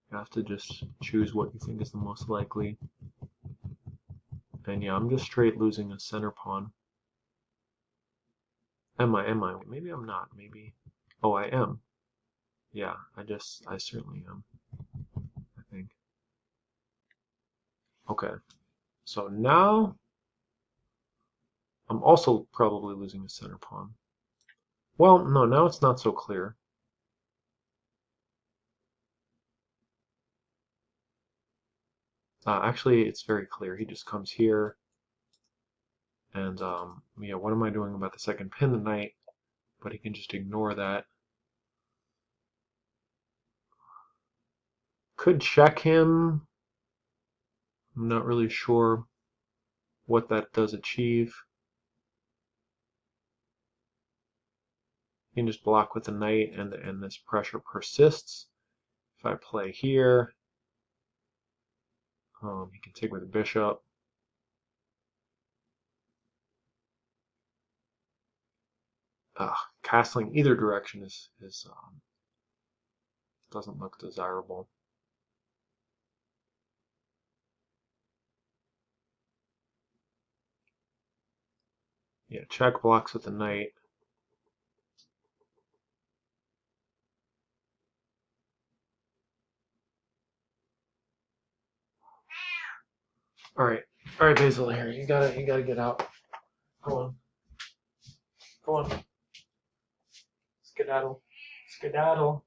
You have to just choose what you think is the most likely. And yeah, I'm just straight losing a center pawn. Am I? Maybe I'm not. Maybe. Oh, I am. Yeah, I certainly am. I think. Okay. So now, I'm also probably losing a center pawn. Well, no, now it's not so clear. Actually, it's very clear. He just comes here. And yeah, what am I doing about the second pin the knight? But he can just ignore that. Could check him. I'm not really sure what that does achieve. You can just block with the knight and this pressure persists. If I play here, he can take with the bishop. Castling either direction is doesn't look desirable. Yeah, check blocks with the knight. All right, Basil. Here, you gotta get out. Go on. Skedaddle, girl.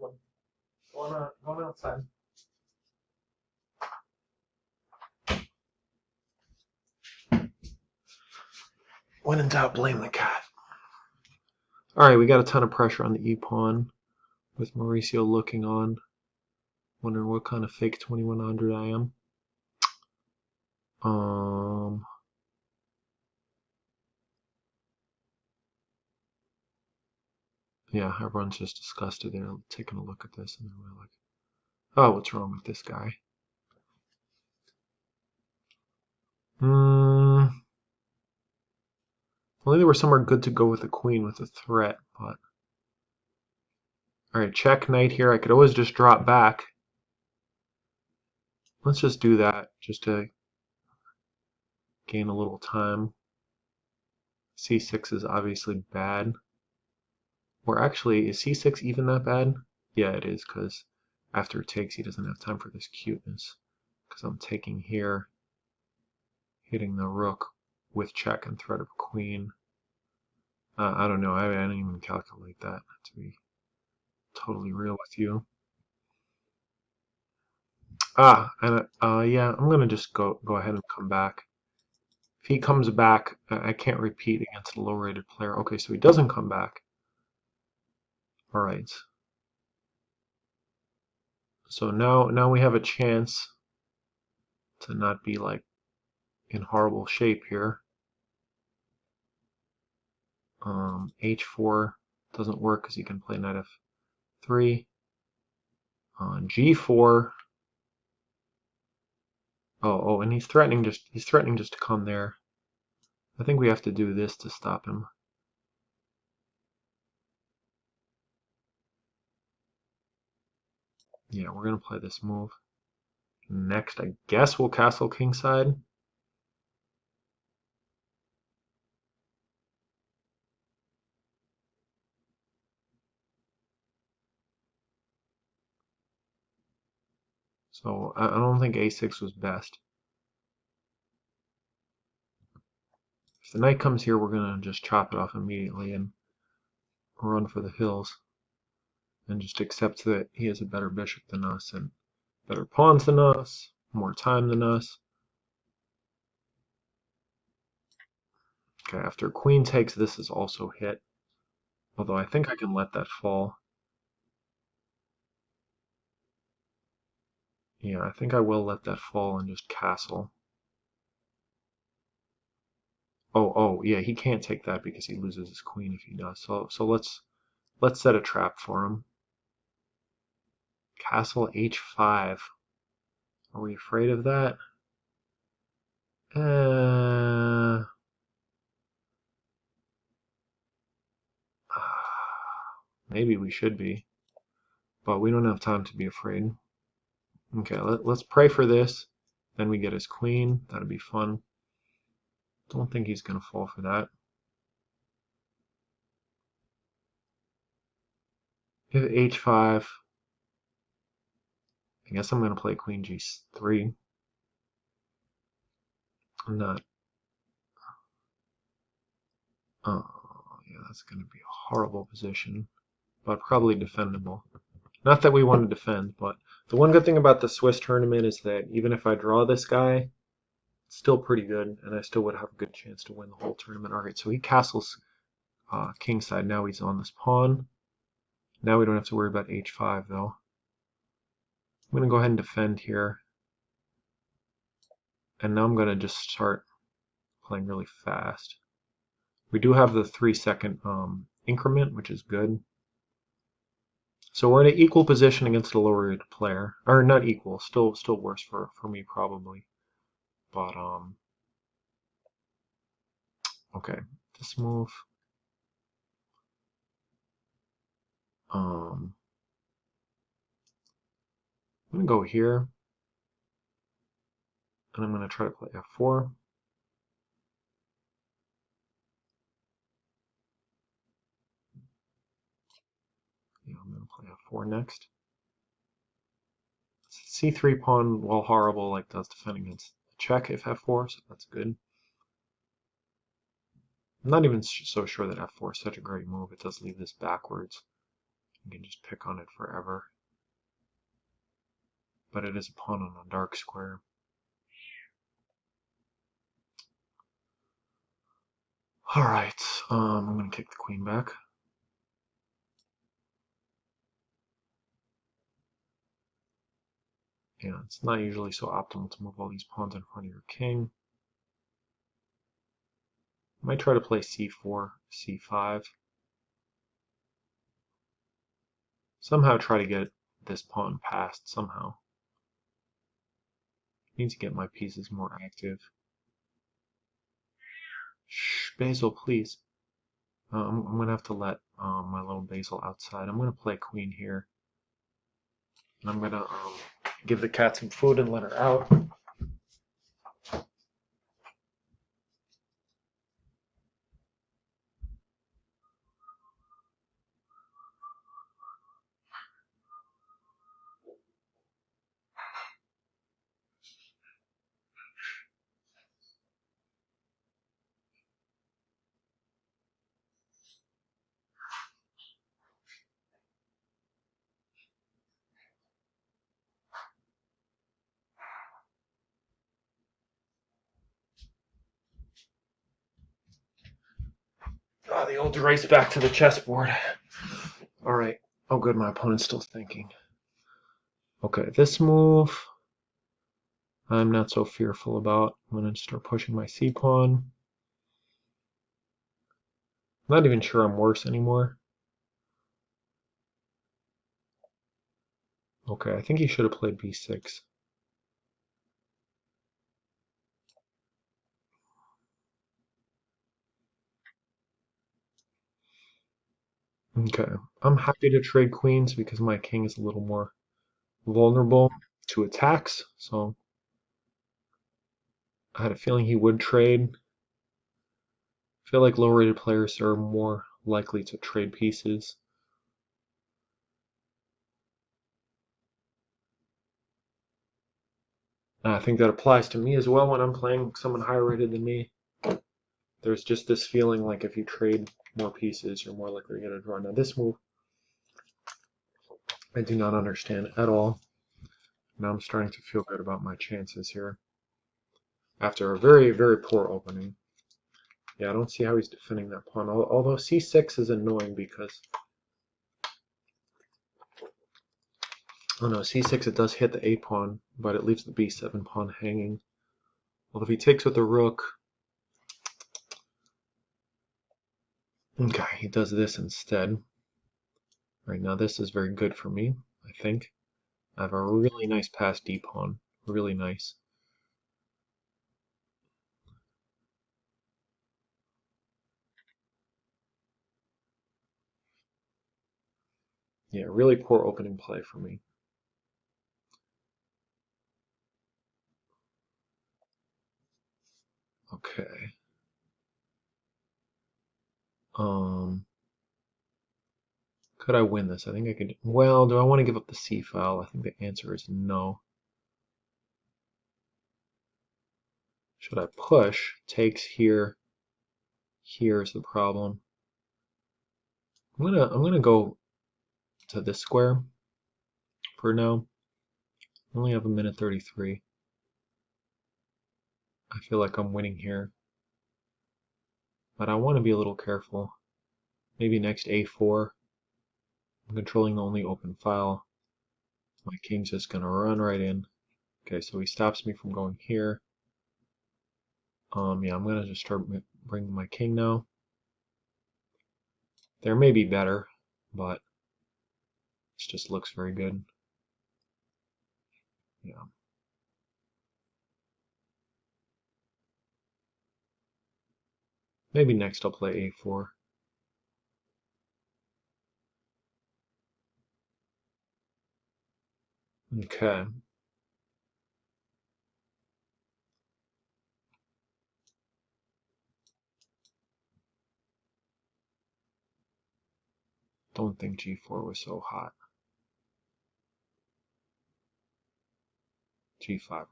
Come on, go on outside. When in doubt, blame the cat. All right, we got a ton of pressure on the e-pawn with Mauricio looking on, wondering what kind of fake 2100 I am. Um, yeah, everyone's just disgusted. They're taking a look at this and they're like, oh, what's wrong with this guy? Hmm. Well, they were somewhere good to go with the queen with a threat, but all right, check knight here. I could always just drop back. Let's just do that just to gain a little time. C6 is obviously bad. Or actually, is C6 even that bad? Yeah, it is, because after it takes, he doesn't have time for this cuteness. Because I'm taking here, hitting the rook with check and threat of queen. I don't know. I didn't even calculate that, to be totally real with you. And yeah, I'm gonna just go ahead and come back. If he comes back, I can't repeat against a low-rated player. Okay, so he doesn't come back. All right. So now we have a chance to not be like in horrible shape here. H4 doesn't work because he can play knight f3. G4. Oh, and he's threatening just to come there. I think we have to do this to stop him. Yeah, we're gonna play this move. Next, I guess we'll castle kingside. So I don't think a6 was best. If the knight comes here, we're gonna just chop it off immediately and run for the hills. And just accept that he has a better bishop than us and better pawns than us, more time than us. Okay, after queen takes, this is also hit. Although I think I can let that fall. Yeah, I think I will let that fall and just castle. Oh, yeah, he can't take that because he loses his queen if he does. So let's set a trap for him. Castle h5. Are we afraid of that? Uh, maybe we should be, but we don't have time to be afraid. Okay, let's pray for this. Then we get his queen. That'll be fun. Don't think he's gonna fall for that. If h5, I guess I'm gonna play queen g3. I'm not. Oh, yeah, that's gonna be a horrible position, but probably defendable. Not that we want to defend, but the one good thing about the Swiss tournament is that even if I draw this guy, it's still pretty good, and I still would have a good chance to win the whole tournament. All right, so he castles kingside. Now he's on this pawn. Now we don't have to worry about h5 though. I'm gonna go ahead and defend here, and now I'm gonna just start playing really fast. We do have the 3-second increment, which is good. So we're in an equal position against a lower rated player, or not equal, still worse for me probably. But okay, this move. Um, I'm gonna go here, and I'm gonna try to play f4. Yeah, I'm gonna play f4 next. C3 pawn, while horrible, like does defend against check if f4, so that's good. I'm not even so sure that f4 is such a great move. It does leave this backwards. You can just pick on it forever. But it is a pawn on a dark square. Alright, I'm going to kick the queen back. Yeah, it's not usually so optimal to move all these pawns in front of your king. I might try to play c4, c5. Somehow try to get this pawn passed, somehow. Need to get my pieces more active. Shh, Basil, please. I'm gonna have to let my little Basil outside. I'm gonna play queen here. And I'm gonna give the cat some food and let her out. Ah, the old race back to the chessboard. Alright. Oh good, my opponent's still thinking. Okay, this move I'm not so fearful about. I'm gonna start pushing my c-pawn. I'm not even sure I'm worse anymore. Okay, I think he should have played b6. Okay, I'm happy to trade queens because my king is a little more vulnerable to attacks. So I had a feeling he would trade. I feel like low-rated players are more likely to trade pieces. And I think that applies to me as well when I'm playing someone higher rated than me. There's just this feeling like if you trade more pieces, you're more likely to get a draw. Now this move, I do not understand at all. Now I'm starting to feel good about my chances here. After a very, very poor opening. Yeah, I don't see how he's defending that pawn. Although c6 is annoying because... Oh no, c6 it does hit the a pawn, but it leaves the b7 pawn hanging. Well, if he takes with the rook... Okay, he does this instead. Right now this is very good for me, I think. I have a really nice passed d pawn. Really nice. Yeah, really poor opening play for me. Okay. Um, could I win this? I think I could. Well, do I want to give up the c file? I think the answer is no. Should I push? Takes here. Here's the problem. I'm gonna go to this square for now. I only have a minute 33. I feel like I'm winning here, but I want to be a little careful. Maybe next a4. I'm controlling the only open file. My king's just gonna run right in. Okay, so he stops me from going here. Yeah, I'm gonna just start bringing my king now. There may be better, but this just looks very good. Yeah. Maybe next I'll play a4. Okay. Don't think g4 was so hot. g5 rather.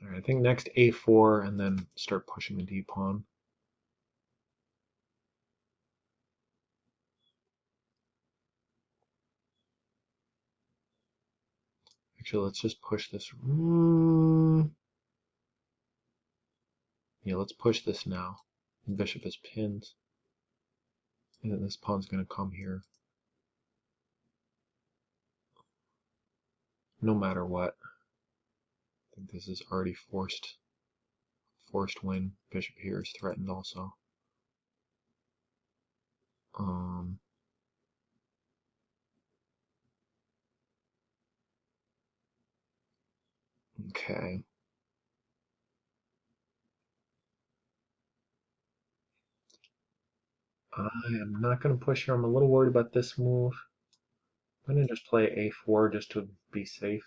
All right, I think next a4 and then start pushing the d pawn. Actually, let's just push this. Yeah, let's push this now. Bishop is pinned. And then this pawn's going to come here. No matter what. I think this is already forced win. Bishop here is threatened also. Okay. I am not going to push here. I'm a little worried about this move. I'm going to just play a4 just to be safe.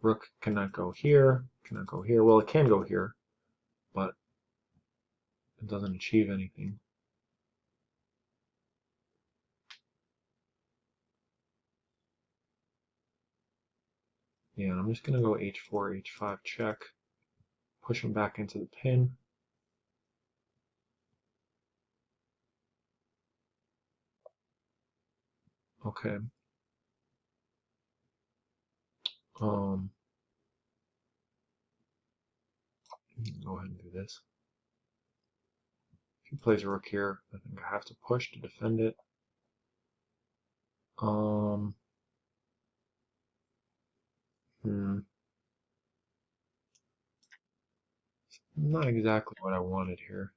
Rook cannot go here, cannot go here. Well, it can go here, but it doesn't achieve anything. Yeah, and I'm just going to go h4, h5 check. Push him back into the pin. Okay. Go ahead and do this. If he plays a rook here, I think I have to push to defend it. Not exactly what I wanted here.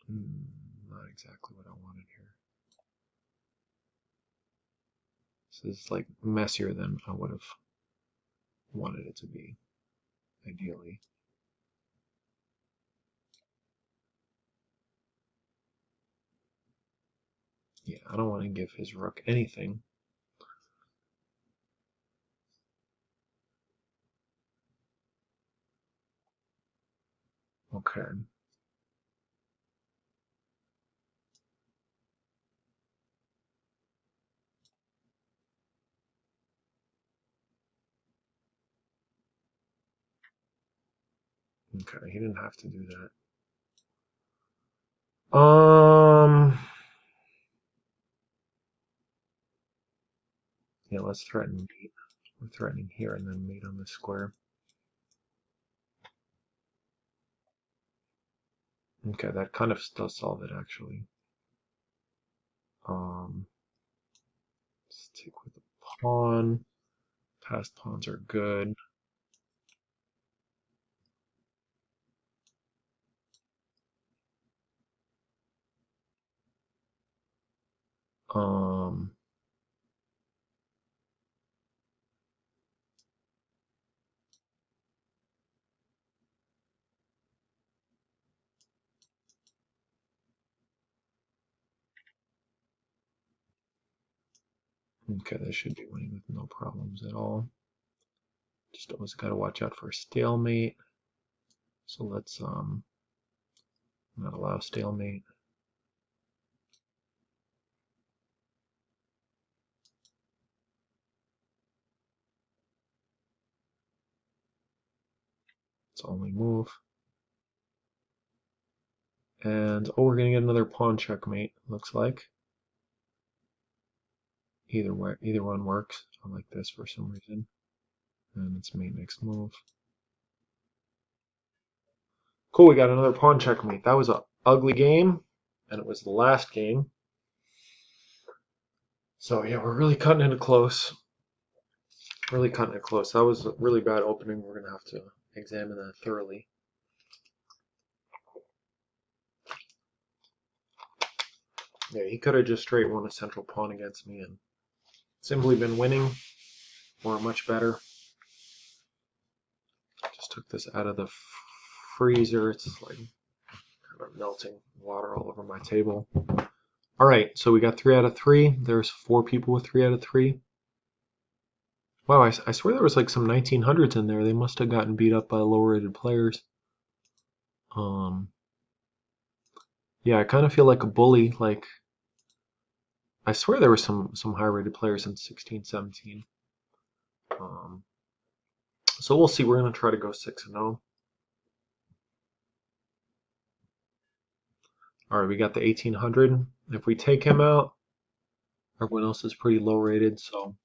Not exactly what I wanted here. This is like messier than I would have wanted it to be, ideally. Yeah, I don't want to give his rook anything. Okay. Okay, he didn't have to do that. Yeah, let's threaten mate. We're threatening here and then mate on the square. Okay, that kind of does solve it actually. Let's take with the pawn. Passed pawns are good. Um, okay, this should be winning with no problems at all. Just always got to watch out for a stalemate. So let's not allow stalemate. It's only move. And oh, we're gonna get another pawn checkmate. Looks like. Either way, either one works. I like this for some reason. And it's mate next move. Cool, we got another pawn checkmate. That was an ugly game, and it was the last game. So yeah, we're really cutting it close. Really cutting it close. That was a really bad opening. We're gonna have to examine that thoroughly. Yeah, he could have just straight won a central pawn against me and simply been winning, or much better. Just took this out of the freezer. It's like kind of melting water all over my table. All right, so we got 3 out of 3. There's 4 people with 3 out of 3. Wow, I swear there was like some 1900s in there. They must have gotten beat up by lower rated players. Yeah, I kind of feel like a bully. Like I swear there were some high rated players in 16, 17. So we'll see. We're gonna try to go 6-0. All right, we got the 1800. If we take him out, everyone else is pretty low rated, so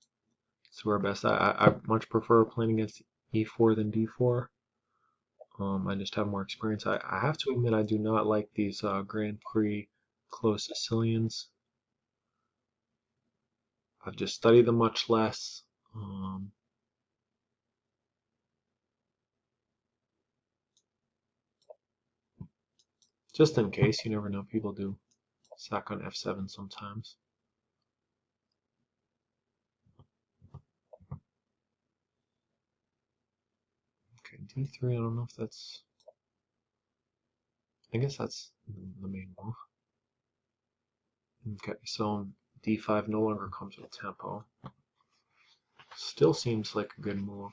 it's our best. I much prefer playing against e4 than d4. I just have more experience. I have to admit I do not like these Grand Prix close Sicilians. I've just studied them much less. Just in case, you never know. People do sack on f7 sometimes. Okay, d3. I don't know if that's. I guess that's the main move. Okay, so d5 no longer comes with tempo. Still seems like a good move.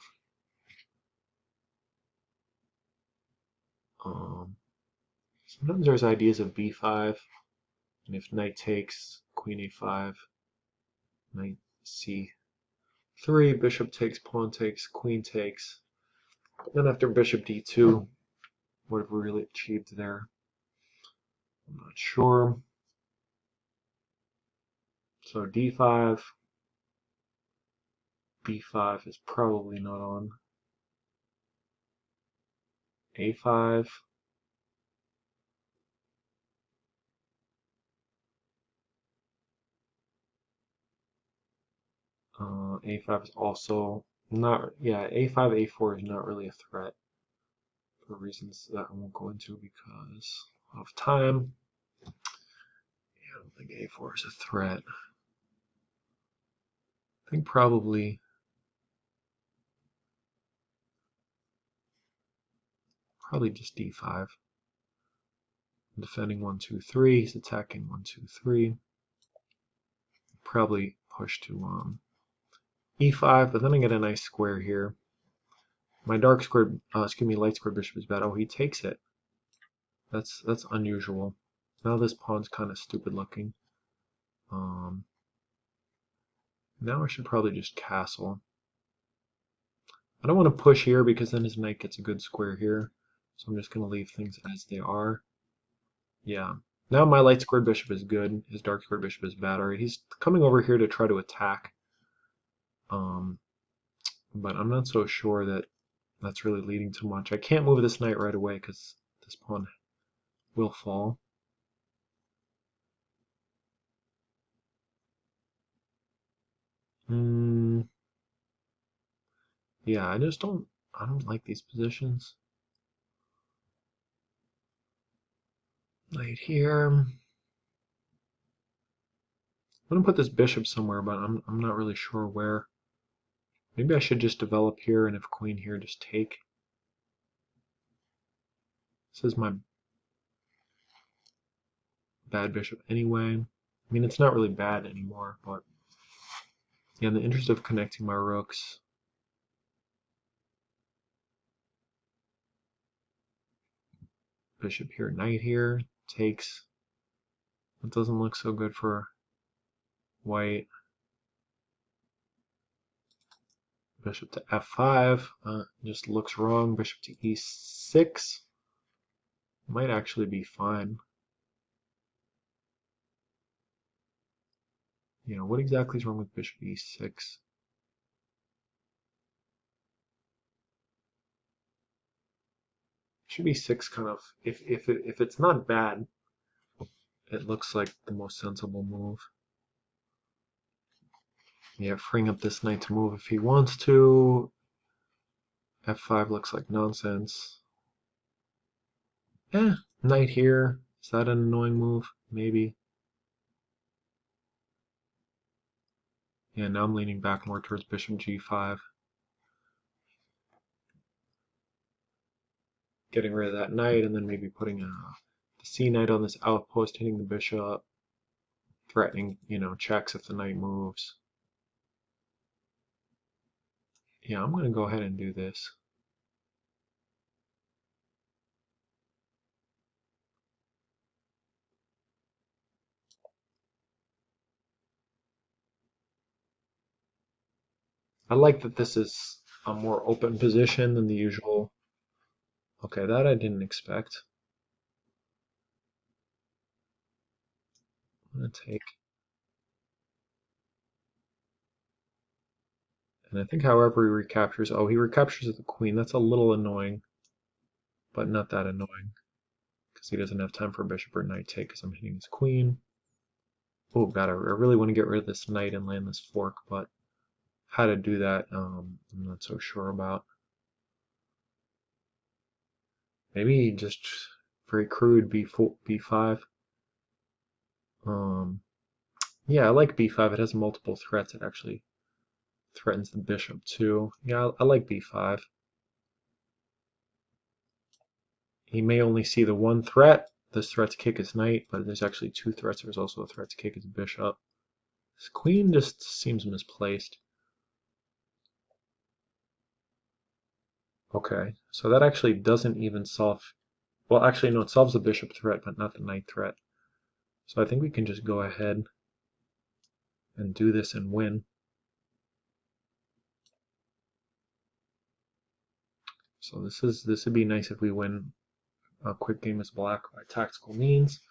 Sometimes there's ideas of b5, and if knight takes, queen a5, knight c3, bishop takes, pawn takes, queen takes. Then after bishop d2, what have we really achieved there? I'm not sure. So d5, b5 is probably not on. a5. A5 is also not, yeah, a5, a4 is not really a threat for reasons that I won't go into because of time. Yeah, I don't think a4 is a threat. I think probably just d5. Defending 1, 2, 3. He's attacking 1, 2, 3. Probably push to e5, but then I get a nice square here. My dark squared, light squared bishop is bad. Oh, he takes it. That's unusual. Now this pawn's kind of stupid looking. Now I should probably just castle. I don't want to push here because then his knight gets a good square here. So I'm just going to leave things as they are. Yeah. Now my light squared bishop is good. His dark squared bishop is bad. Alright, he's coming over here to try to attack. But I'm not so sure that that's really leading to much. I can't move this knight right away because this pawn will fall. Yeah, I don't like these positions. Knight here. I'm gonna put this bishop somewhere, but I'm not really sure where. Maybe I should just develop here, and if queen here, just take. This is my bad bishop anyway. I mean, it's not really bad anymore, but yeah, in the interest of connecting my rooks, bishop here, knight here, takes. That doesn't look so good for white. Bishop to f5 just looks wrong. Bishop to e6 might actually be fine. You know, what exactly is wrong with bishop e6? Bishop e6 kind of, if it's not bad, it looks like the most sensible move. Yeah, freeing up this knight to move if he wants to. f5 looks like nonsense. Knight here. Is that an annoying move? Maybe. Yeah, now I'm leaning back more towards bishop g5. Getting rid of that knight and then maybe putting the c knight on this outpost, hitting the bishop, threatening, checks if the knight moves. Yeah, I'm going to go ahead and do this. I like that this is a more open position than the usual. Okay, that I didn't expect. I'm going to take. And I think however he recaptures, oh, he recaptures the queen. That's a little annoying, but not that annoying because he doesn't have time for bishop or knight take because I'm hitting his queen. Oh god, I really want to get rid of this knight and land this fork, but how to do that, I'm not so sure about. Maybe just very crude b4, b5. Yeah, I like b5. It has multiple threats. It actually threatens the bishop too. Yeah, I like b5. He may only see the one threat. This threat to kick his knight, but there's actually two threats. There's also a threat to kick his bishop. His queen just seems misplaced. Okay, so that actually doesn't even solve... Well, actually, no, it solves the bishop threat, but not the knight threat. So I think we can just go ahead and do this and win. So this would be nice if we win a quick game as black by tactical means.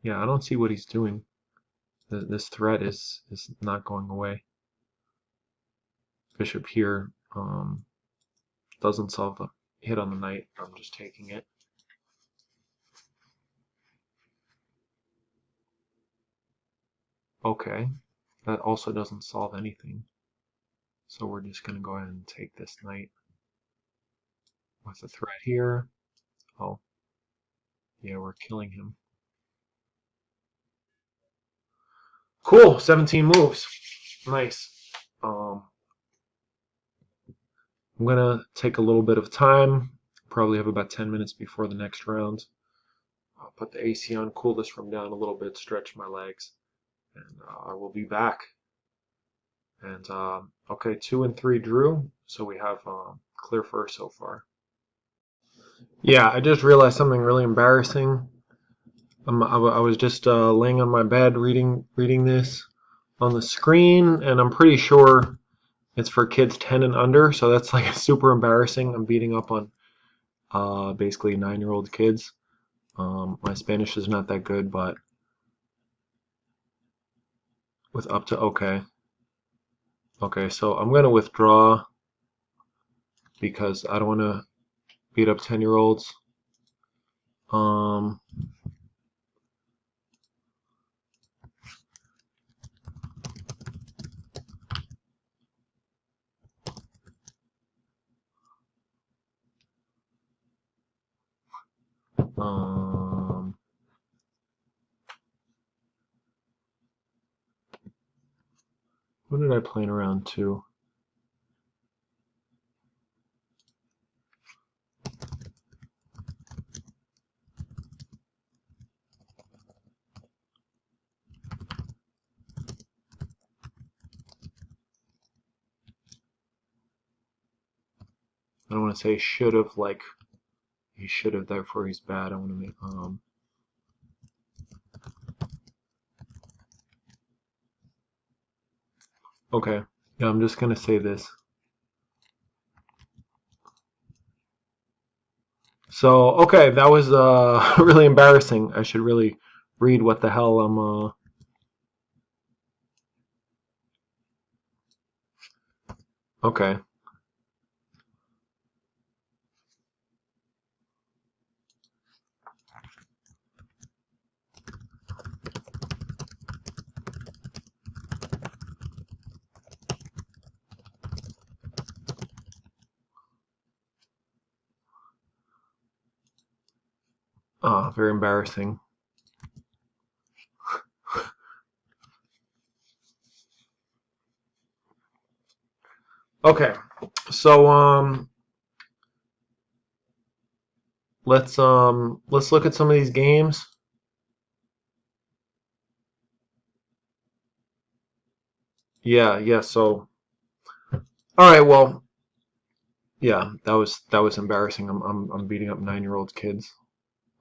Yeah, I don't see what he's doing. This threat is not going away. Bishop here doesn't solve the hit on the knight. I'm just taking it. Okay, that also doesn't solve anything. So we're just going to go ahead and take this knight with the threat here. Oh, yeah, we're killing him. Cool, 17 moves. Nice. I'm going to take a little bit of time. Probably have about 10 minutes before the next round. I'll put the AC on, cool this room down a little bit, stretch my legs, and I will be back. And okay, 2 and 3 drew, so we have clear first so far. Yeah, I just realized something really embarrassing. I was just laying on my bed reading this on the screen, and I'm pretty sure it's for kids 10 and under, so that's like super embarrassing. I'm beating up on basically 9-year-old kids. My Spanish is not that good, but with up to okay. Okay, so I'm gonna withdraw because I don't want to beat up 10-year-olds. Um, um, what did I play in round 2? I don't want to say should have, like he should have, therefore he's bad. I want to make okay. Yeah, I'm just gonna say this. So okay, that was really embarrassing. I should really read what the hell I'm okay. Very embarrassing. Okay, so let's look at some of these games. Yeah, yeah. So all right, well, yeah, that was embarrassing. I'm beating up 9-year-old kids.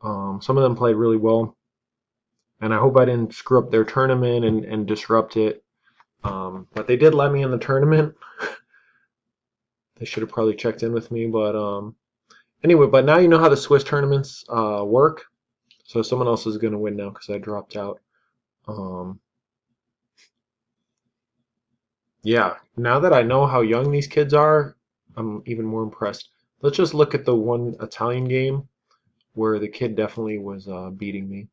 Some of them played really well, and I hope I didn't screw up their tournament and disrupt it. But they did let me in the tournament. They should have probably checked in with me, but anyway. But now you know how the Swiss tournaments work. So someone else is going to win now because I dropped out. Um, Yeah, now that I know how young these kids are, I'm even more impressed. Let's just look at the one Italian game where the kid definitely was beating me.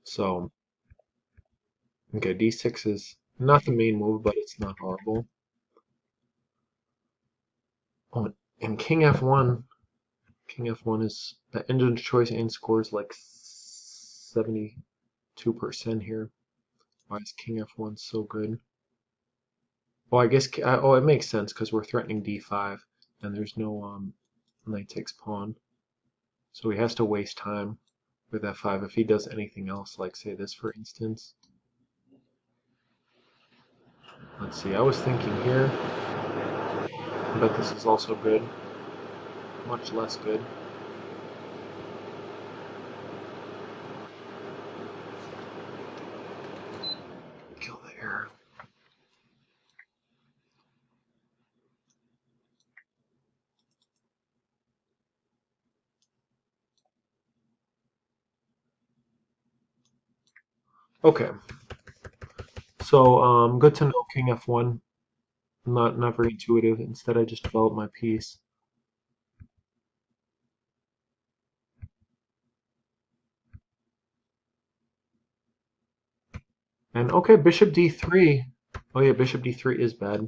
So, okay, d6 is not the main move, but it's not horrible. Oh, and King F1. King F1 is the engine's choice and scores like 72% here. Why is King F1 so good? Oh, I guess, oh, it makes sense because we're threatening d5 and there's no knight takes pawn. So he has to waste time with f5 if he does anything else, like say this for instance. Let's see, I was thinking here, but this is also good, much less good. Kill the error. Okay, so good to know King F1. Not very intuitive. Instead, I just developed my piece. And okay, Bishop D3. Oh yeah, Bishop D3 is bad.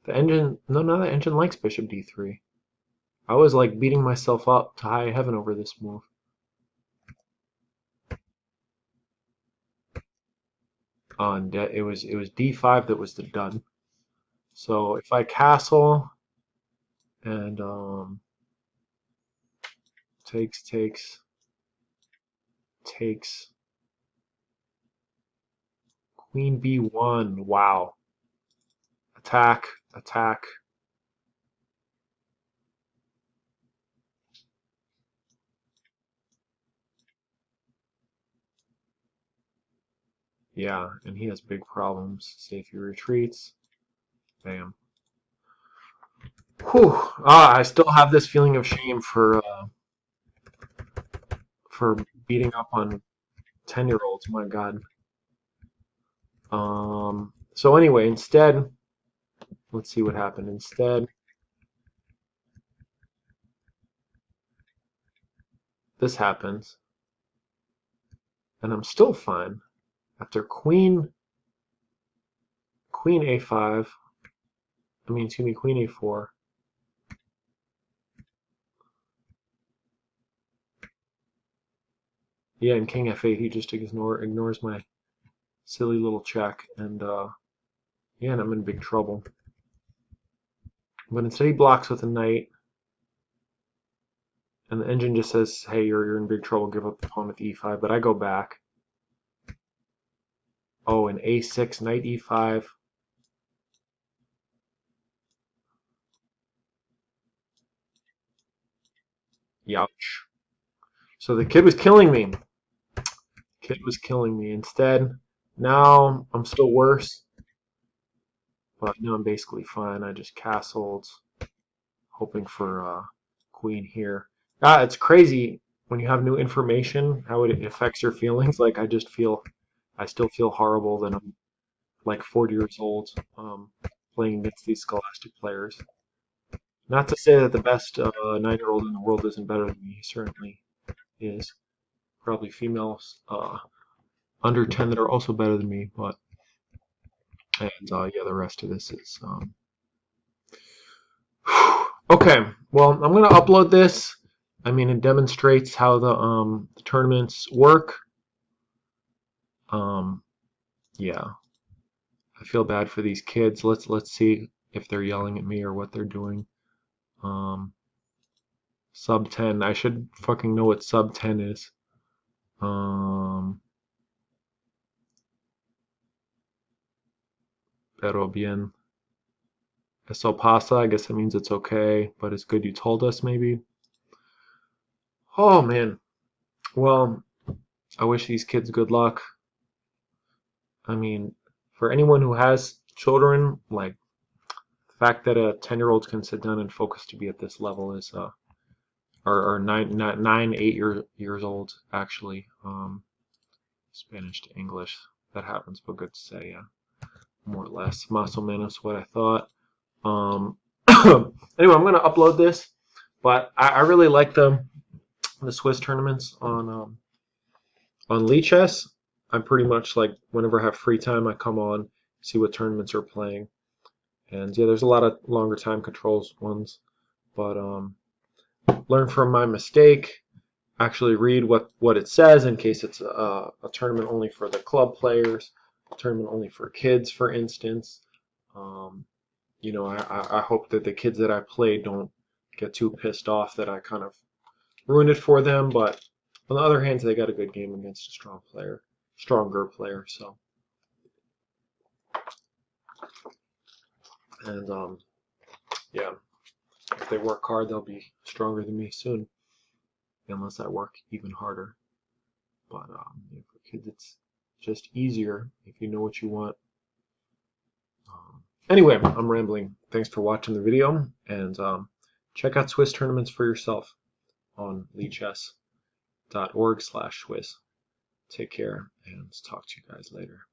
The engine, no, no, the engine likes Bishop D3. I was like beating myself up to high heaven over this move. And it was D5 that was the done. So if I castle and takes takes Queen B1. Wow. Attack, attack. Yeah, and he has big problems. See if he retreats. Bam. Whew. I still have this feeling of shame for beating up on 10-year-olds. My God. So anyway, instead, let's see what happened. Instead, this happens, and I'm still fine. After Queen A5, excuse me, Queen A4. Yeah, and King F8, he just ignores my silly little check, and yeah, and I'm in big trouble. But instead he blocks with a knight, and the engine just says, hey, you're in big trouble, give up the pawn with E5, but I go back. Oh, and A6, knight E5. Youch. So the kid was killing me. Kid was killing me. Instead, now I'm still worse, but now I'm basically fine. I just castled, hoping for queen here. It's crazy when you have new information how it affects your feelings. Like I still feel horrible that I'm like 40 years old, playing against these scholastic players. Not to say that the best 9-year-old in the world isn't better than me. He certainly is. Probably females under 10 that are also better than me, but and yeah, the rest of this is okay. Well, I'm gonna upload this. I mean, it demonstrates how the tournaments work. Um, yeah, I feel bad for these kids. Let's see if they're yelling at me or what they're doing. Um, sub 10. I should fucking know what sub 10 is. Um, pero bien. Eso pasa. I guess that means it's okay, but it's good you told us maybe. Oh man. Well, I wish these kids good luck. I mean, for anyone who has children, like the fact that a 10-year-old can sit down and focus to be at this level is or 8 years old actually. Spanish to English. That happens, but good to say, yeah. More or less. Más o menos what I thought. Um, anyway, I'm gonna upload this, but I really like the Swiss tournaments on Lichess. I'm pretty much like whenever I have free time, I come on, see what tournaments are playing, and yeah, there's a lot of longer time controls ones, but learn from my mistake. Actually read what it says in case it's a tournament only for the club players, a tournament only for kids, for instance. Um, I hope that the kids that I play don't get too pissed off that I kind of ruined it for them. But on the other hand, they got a good game against a stronger player. So, and yeah, if they work hard, they'll be stronger than me soon, unless I work even harder. But yeah, for kids, it's just easier if you know what you want. Anyway, I'm rambling. Thanks for watching the video, and check out Swiss Tournaments for yourself on lichess.org/Swiss. Take care, and talk to you guys later.